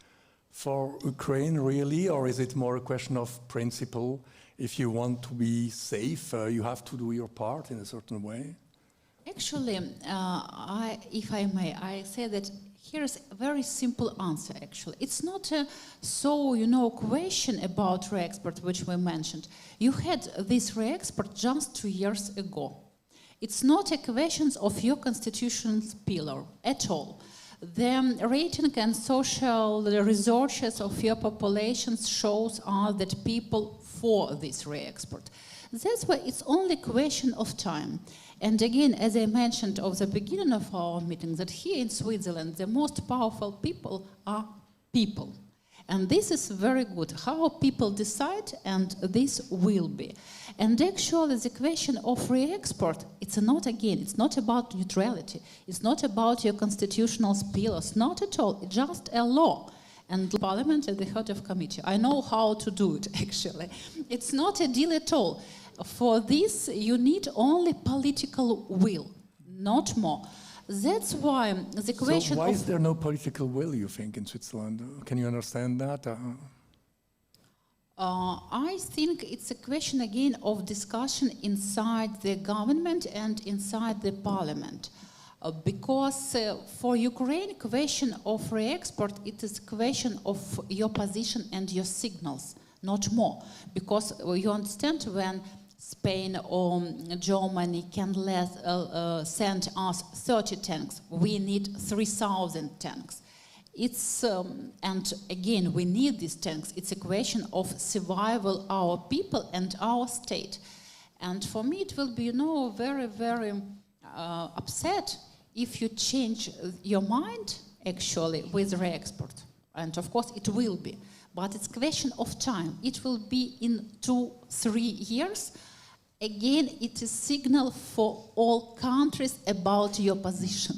for Ukraine, really, or is it more a question of principle? If you want to be safe, you have to do your part in a certain way. Actually, if I may, I say that here's a very simple answer, actually. It's not a question about re-export, which we mentioned. You had this re-export just 2 years ago. It's not a question of your constitutional pillar at all. The rating and social resources of your populations shows are that people for this re-export. That's why it's only a question of time. And again, as I mentioned at the beginning of our meeting, that here in Switzerland, the most powerful people are people. And this is very good, how people decide, and this will be. And actually, the question of re-export, it's not about neutrality. It's not about your constitutional pillars, not at all. It's just a law. And Parliament at the head of committee. I know how to do it, actually. It's not a deal at all. For this, you need only political will, not more. That's why the question. So why is there no political will, you think, in Switzerland? Can you understand that? I think it's a question again of discussion inside the government and inside the parliament. Because for Ukraine, question of re-export, it is a question of your position and your signals, not more. Because you understand, when Spain or Germany can send us 30 tanks, we need 3,000 tanks. And again, we need these tanks. It's a question of survival our people and our state. And for me, it will be, very, very upset if you change your mind, actually, with re-export. And of course, it will be. But it's a question of time. It will be in 2-3 years. Again, it is a signal for all countries about your position.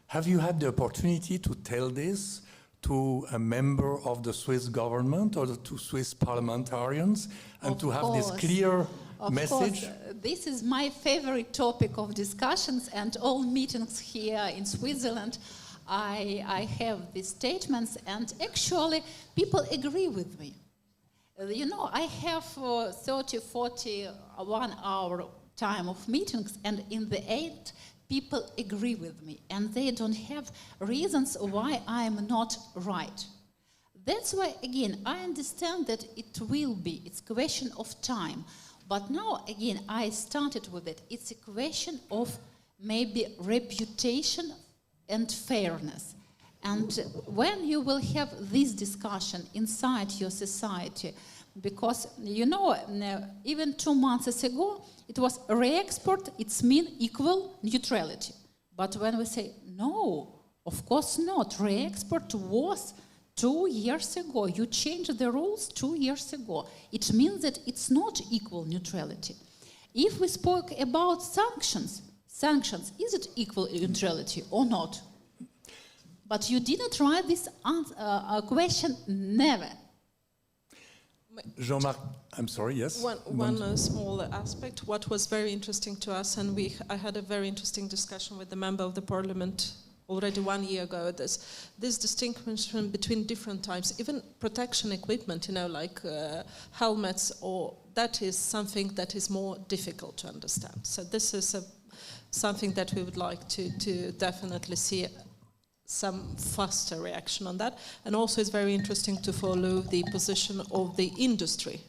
Have you had the opportunity to tell this to a member of the Swiss government or to Swiss parliamentarians, and to have this clear message? Of course, this is my favorite topic of discussions, and all meetings here in Switzerland, I have these statements, and actually people agree with me. I have 30, 40, 1 hour time of meetings, and in the 8, people agree with me, and they don't have reasons why I'm not right. That's why, again, I understand that it will be. It's a question of time. But now, again, I started with it. It's a question of maybe reputation and fairness. And when you will have this discussion inside your society, because, even 2 months ago, it was re-export, it's mean equal neutrality. But when we say, no, of course not, re-export was 2 years ago. You changed the rules 2 years ago. It means that it's not equal neutrality. If we spoke about sanctions, is it equal neutrality or not? But you didn't write this question, never. Jean-Marc, I'm sorry, yes? One small aspect. What was very interesting to us, and I had a very interesting discussion with the member of the parliament already 1 year ago, this distinction between different types, even protection equipment, like helmets, or that is something that is more difficult to understand. So this is something that we would like to definitely see some faster reaction on that. And also it's very interesting to follow the position of the industry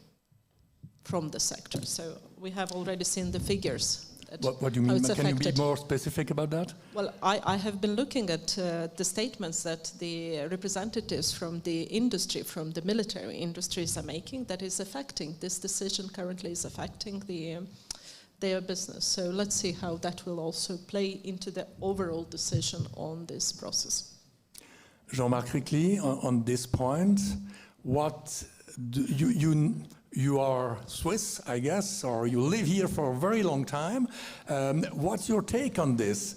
from the sector. So we have already seen the figures. What do you mean? Can you be more specific about that? Well, I have been looking at the statements that the representatives from the industry, from the military industries are making, that is affecting, this decision currently is affecting their business. So let's see how that will also play into the overall decision on this process. Jean-Marc Ricli, on this point, what do you are Swiss, I guess, or you live here for a very long time. What's your take on this?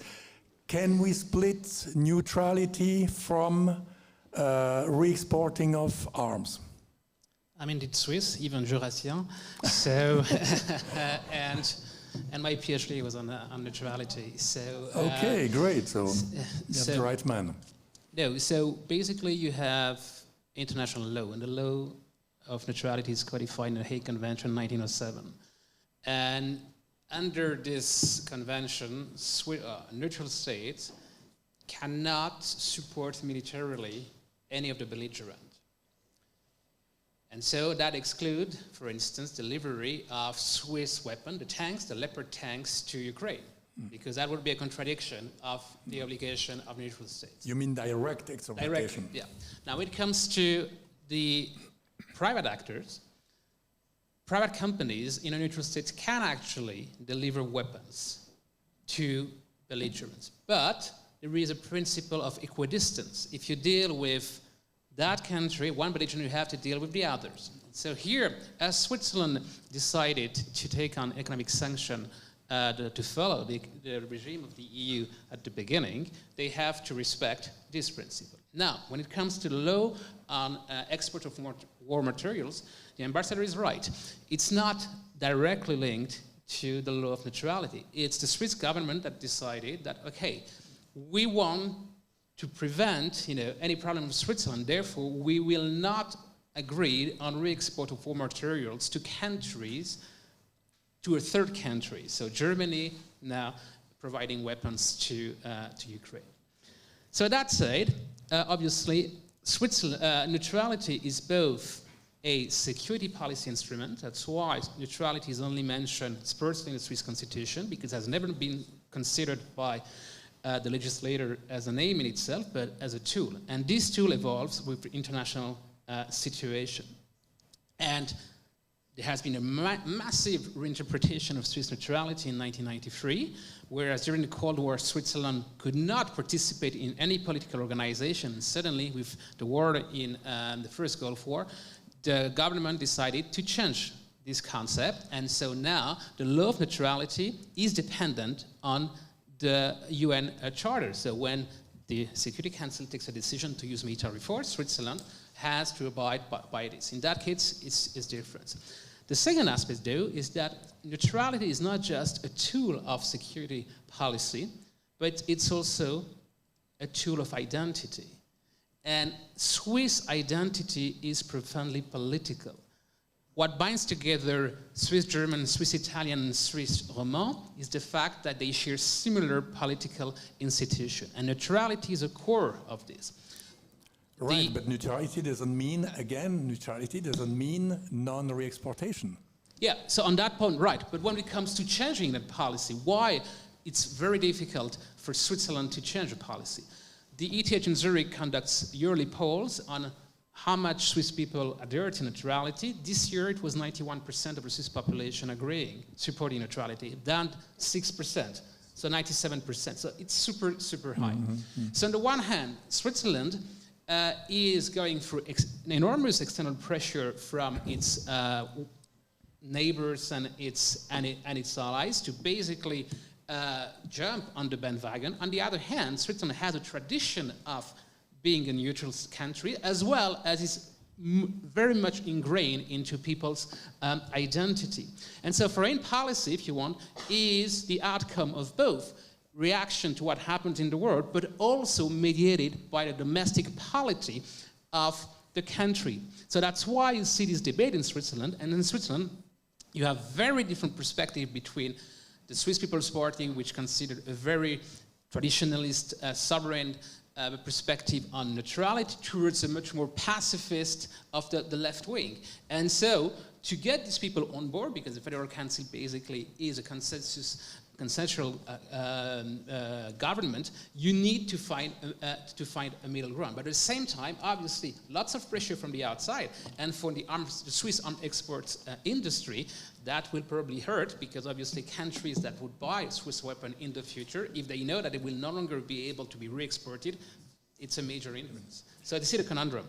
Can we split neutrality from re-exporting of arms? I'm indeed Swiss, even Jurassien. So, and my PhD was on neutrality. So okay, great. So you have the right man. No, so basically you have international law, and the law of neutrality is codified in the Hague Convention 1907. And under this convention, neutral states cannot support militarily any of the belligerent. And so that excludes, for instance, delivery of Swiss weapons, the tanks, the Leopard tanks, to Ukraine, because that would be a contradiction of the obligation of neutral states. You mean direct exportation? Direct, yeah. Now, when it comes to the private actors, private companies in a neutral state can actually deliver weapons to belligerents. But there is a principle of equidistance. If you deal with that country, one belligerent, you have to deal with the others. So here, as Switzerland decided to take on economic sanction to follow the regime of the EU at the beginning, they have to respect this principle. Now, when it comes to the law on export of war materials, the ambassador is right. It's not directly linked to the law of neutrality. It's the Swiss government that decided that, okay, we want to prevent any problem with Switzerland, therefore we will not agree on re-export of war materials to countries, to a third country. So Germany now providing weapons to Ukraine. So that said, obviously, Switzerland, neutrality is both a security policy instrument. That's why neutrality is only mentioned expressly in the Swiss constitution, because it has never been considered by the legislator as an aim in itself, but as a tool. And this tool evolves with the international situation. And there has been a massive reinterpretation of Swiss neutrality in 1993, whereas during the Cold War, Switzerland could not participate in any political organization. Suddenly, with the war in the first Gulf War, the government decided to change this concept. And so now, the law of neutrality is dependent on the UN Charter. So when the Security Council takes a decision to use military force, Switzerland has to abide by this. In that case, it's different. The second aspect, though, is that neutrality is not just a tool of security policy, but it's also a tool of identity. And Swiss identity is profoundly political. What binds together Swiss German, Swiss Italian, and Swiss Romand is the fact that they share similar political institutions. And neutrality is a core of this. Right, but neutrality doesn't mean, again, neutrality doesn't mean non-re-exportation. Yeah, so on that point, right. But when it comes to changing that policy, why it's very difficult for Switzerland to change a policy. The ETH in Zurich conducts yearly polls on how much Swiss people adhere to neutrality. This year it was 91% of the Swiss population agreeing, supporting neutrality, down 6%, so 97%. So it's super, super high. Mm-hmm. So on the one hand, Switzerland is going through enormous external pressure from its neighbors and its allies to basically jump on the bandwagon. On the other hand, Switzerland has a tradition of being a neutral country, as well as is very much ingrained into people's identity. And so foreign policy, if you want, is the outcome of both reaction to what happened in the world, but also mediated by the domestic polity of the country. So that's why you see this debate in Switzerland. And in Switzerland, you have very different perspective between the Swiss People's Party, which considered a very traditionalist, sovereign perspective on neutrality towards a much more pacifist of the left wing. And so, to get these people on board, because the Federal Council basically is a consensual government, you need to find a middle ground. But at the same time, obviously, lots of pressure from the outside, and for the Swiss arms exports industry, that will probably hurt, because obviously countries that would buy Swiss weapons in the future, if they know that they will no longer be able to be re-exported, it's a major hindrance. So this is a conundrum.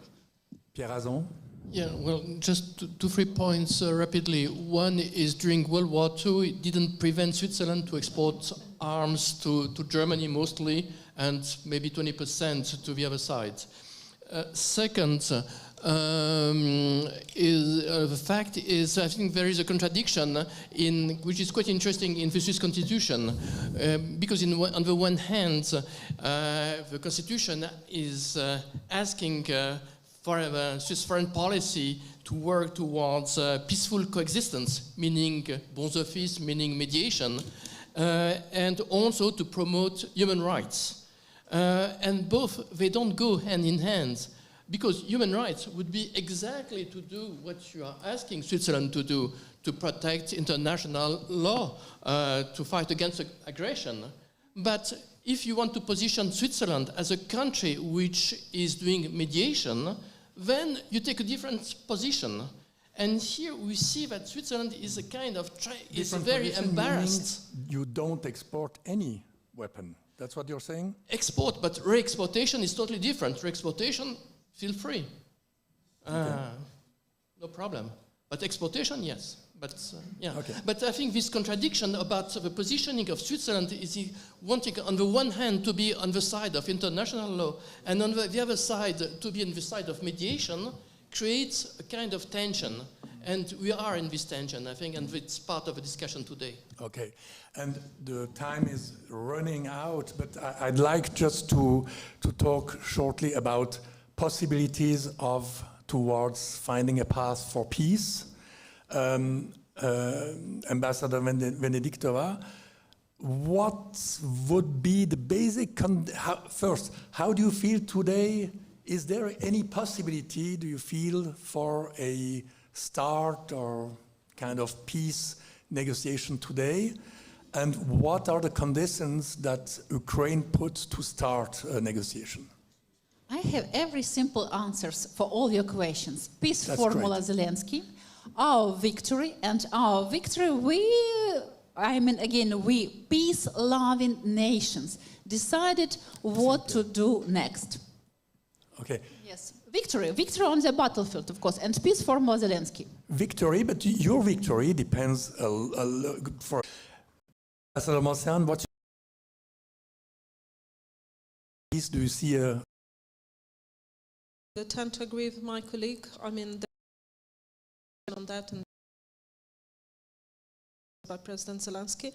Pierre Azon? Yeah, well, just two, 3 points rapidly. One is during World War II, it didn't prevent Switzerland to export arms to Germany mostly, and maybe 20% to the other side. Second, the fact is, I think there is a contradiction which is quite interesting in the Swiss Constitution, because on the one hand, the Constitution is asking for the Swiss foreign policy to work towards peaceful coexistence, meaning bons office, meaning mediation, and also to promote human rights. And both, they don't go hand in hand, because human rights would be exactly to do what you are asking Switzerland to do, to protect international law, to fight against aggression. But if you want to position Switzerland as a country which is doing mediation, then you take a different position. And here we see that Switzerland is a kind of, is very embarrassed. You don't export any weapon. That's what you're saying? Export, but re-exportation is totally different. Re-exportation, feel free. Okay. No problem. But exportation, yes. But yeah. Okay. But I think this contradiction about the positioning of Switzerland is wanting, on the one hand, to be on the side of international law, and on the other side, to be on the side of mediation, creates a kind of tension. And we are in this tension, I think, and it's part of the discussion today. Okay, and the time is running out, but I'd like just to talk shortly about possibilities towards finding a path for peace. Ambassador Venediktova, what would be the basic, first, how do you feel today? Is there any possibility, do you feel, for a start or kind of peace negotiation today? And what are the conditions that Ukraine puts to start a negotiation? I have every simple answers for all your questions. Peace That's formula great. Zelensky, our victory, and our victory, we, peace-loving nations, decided what to do next. Okay. Yes, victory on the battlefield, of course, and peace formula Zelensky. Victory, but your victory depends for Ambassador Marcian, what do you see I tend to agree with my colleague. I mean, on that and by President Zelensky,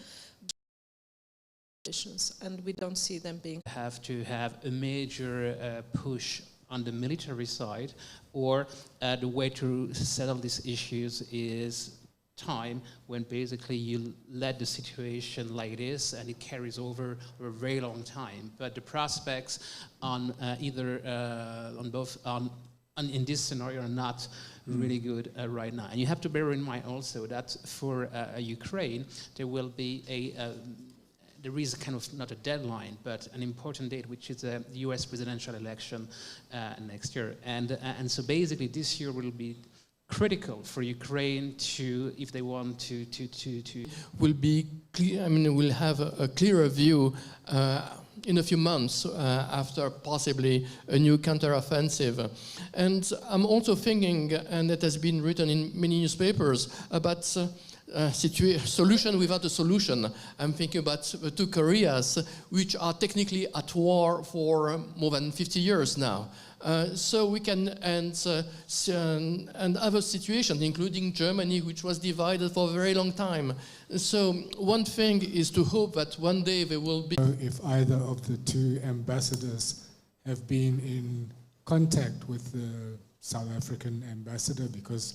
and we don't see them being. Have to have a major push on the military side, or the way to settle these issues is time, when basically you let the situation like this and it carries over a very long time. But the prospects on in this scenario are not really good right now. And you have to bear in mind also that for Ukraine, there is kind of not a deadline, but an important date, which is the US presidential election next year. And so basically this year will be critical for Ukraine to, if they want to will be clear. I mean, we'll have a clearer view in a few months after possibly a new counteroffensive. And I'm also thinking, and that has been written in many newspapers, about solution without a solution. I'm thinking about the two Koreas, which are technically at war for more than 50 years now. So we can, and other situations, including Germany, which was divided for a very long time. So one thing is to hope that one day there will be... If either of the two ambassadors have been in contact with the South African ambassador, because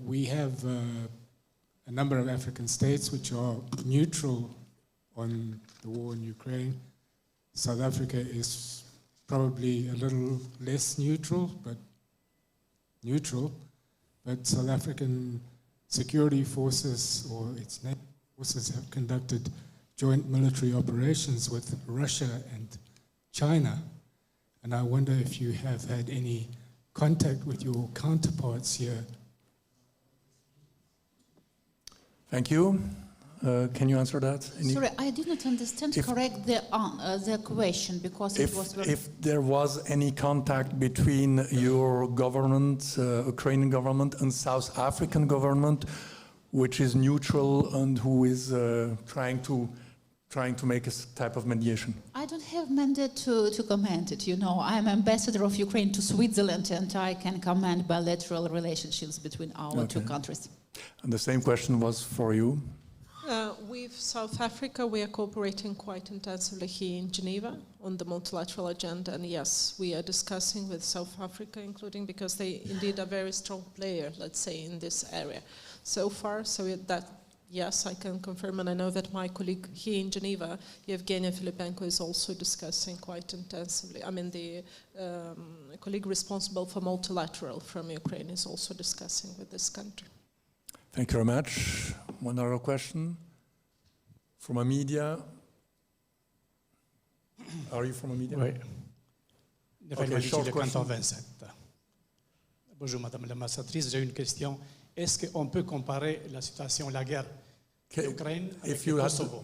we have a number of African states which are neutral on the war in Ukraine, South Africa is probably a little less neutral, but South African security forces or its NATO forces have conducted joint military operations with Russia and China. And I wonder if you have had any contact with your counterparts here. Thank you. Can you answer that? Sorry, I didn't understand correct the question because it was very... If there was any contact between your government, Ukrainian government, and South African government, which is neutral and who is trying to make a type of mediation. I don't have mandate to comment it. You know, I'm ambassador of Ukraine to Switzerland, and I can comment bilateral relationships between our two countries. And the same question was for you. With South Africa, we are cooperating quite intensively here in Geneva on the multilateral agenda, and yes, we are discussing with South Africa, including because they indeed are a very strong player, let's say, in this area. So far, that yes, I can confirm, and I know that my colleague here in Geneva, Evgenia Filipenko, is also discussing quite intensively. I mean, the colleague responsible for multilateral from Ukraine is also discussing with this country. Thank you very much. One other question from a media. Are you from a media? Oui. Okay, short le question. canton 27. Bonjour, Madame l'ambassadrice. J'ai une question. Est-ce qu'on peut comparer la situation, la guerre d'Ukraine avec le Kosovo?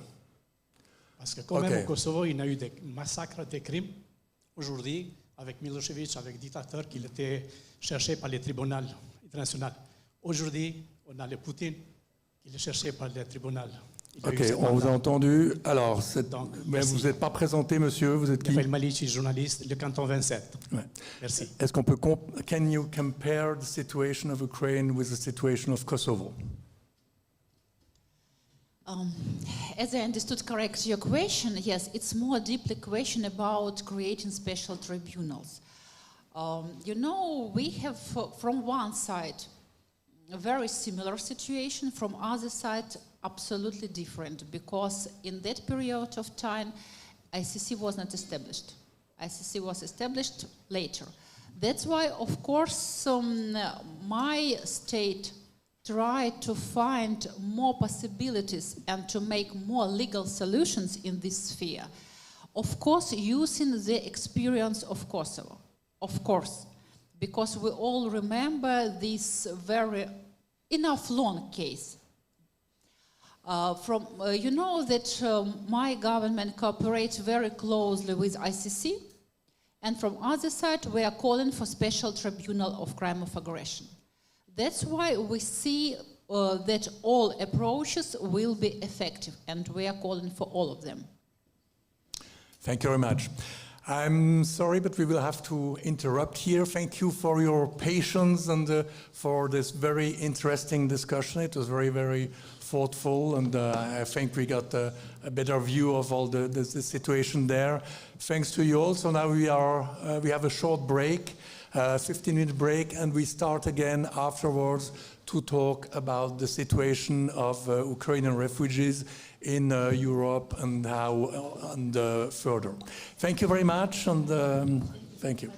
Parce que quand même au Kosovo, il y a eu des massacres, des crimes. Aujourd'hui, avec Milosevic, avec le dictateur, qui était cherché par les tribunaux internationaux. Aujourd'hui, on a le Poutine qui est cherché par le tribunal. Ok, on vous a entendu. Alors, mais vous n'êtes pas présenté, monsieur. Vous êtes qui? Raphaël Malici, journaliste, le canton 27. Ouais. Merci. Est-ce qu'on peut can you compare the situation of Ukraine with the situation of Kosovo? As I understood correct your question, yes, it's more deeply question about creating special tribunals. You know, we have from one side a very similar situation, from other side absolutely different, because in that period of time ICC was not established. ICC was established later. That's why, of course, my state tried to find more possibilities and to make more legal solutions in this sphere. Of course, using the experience of Kosovo, of course, because we all remember this very enough long case. You know that my government cooperates very closely with ICC, and from other side we are calling for special tribunal of crime of aggression. That's why we see that all approaches will be effective, and we are calling for all of them. Thank you very much. I'm sorry, but we will have to interrupt here. Thank you for your patience and for this very interesting discussion. It was very, very thoughtful, and I think we got a better view of all the situation there. Thanks to you all. So now we have a short break, 15-minute break, and we start again afterwards to talk about the situation of Ukrainian refugees in Europe and how further. Thank you very much, and thank you.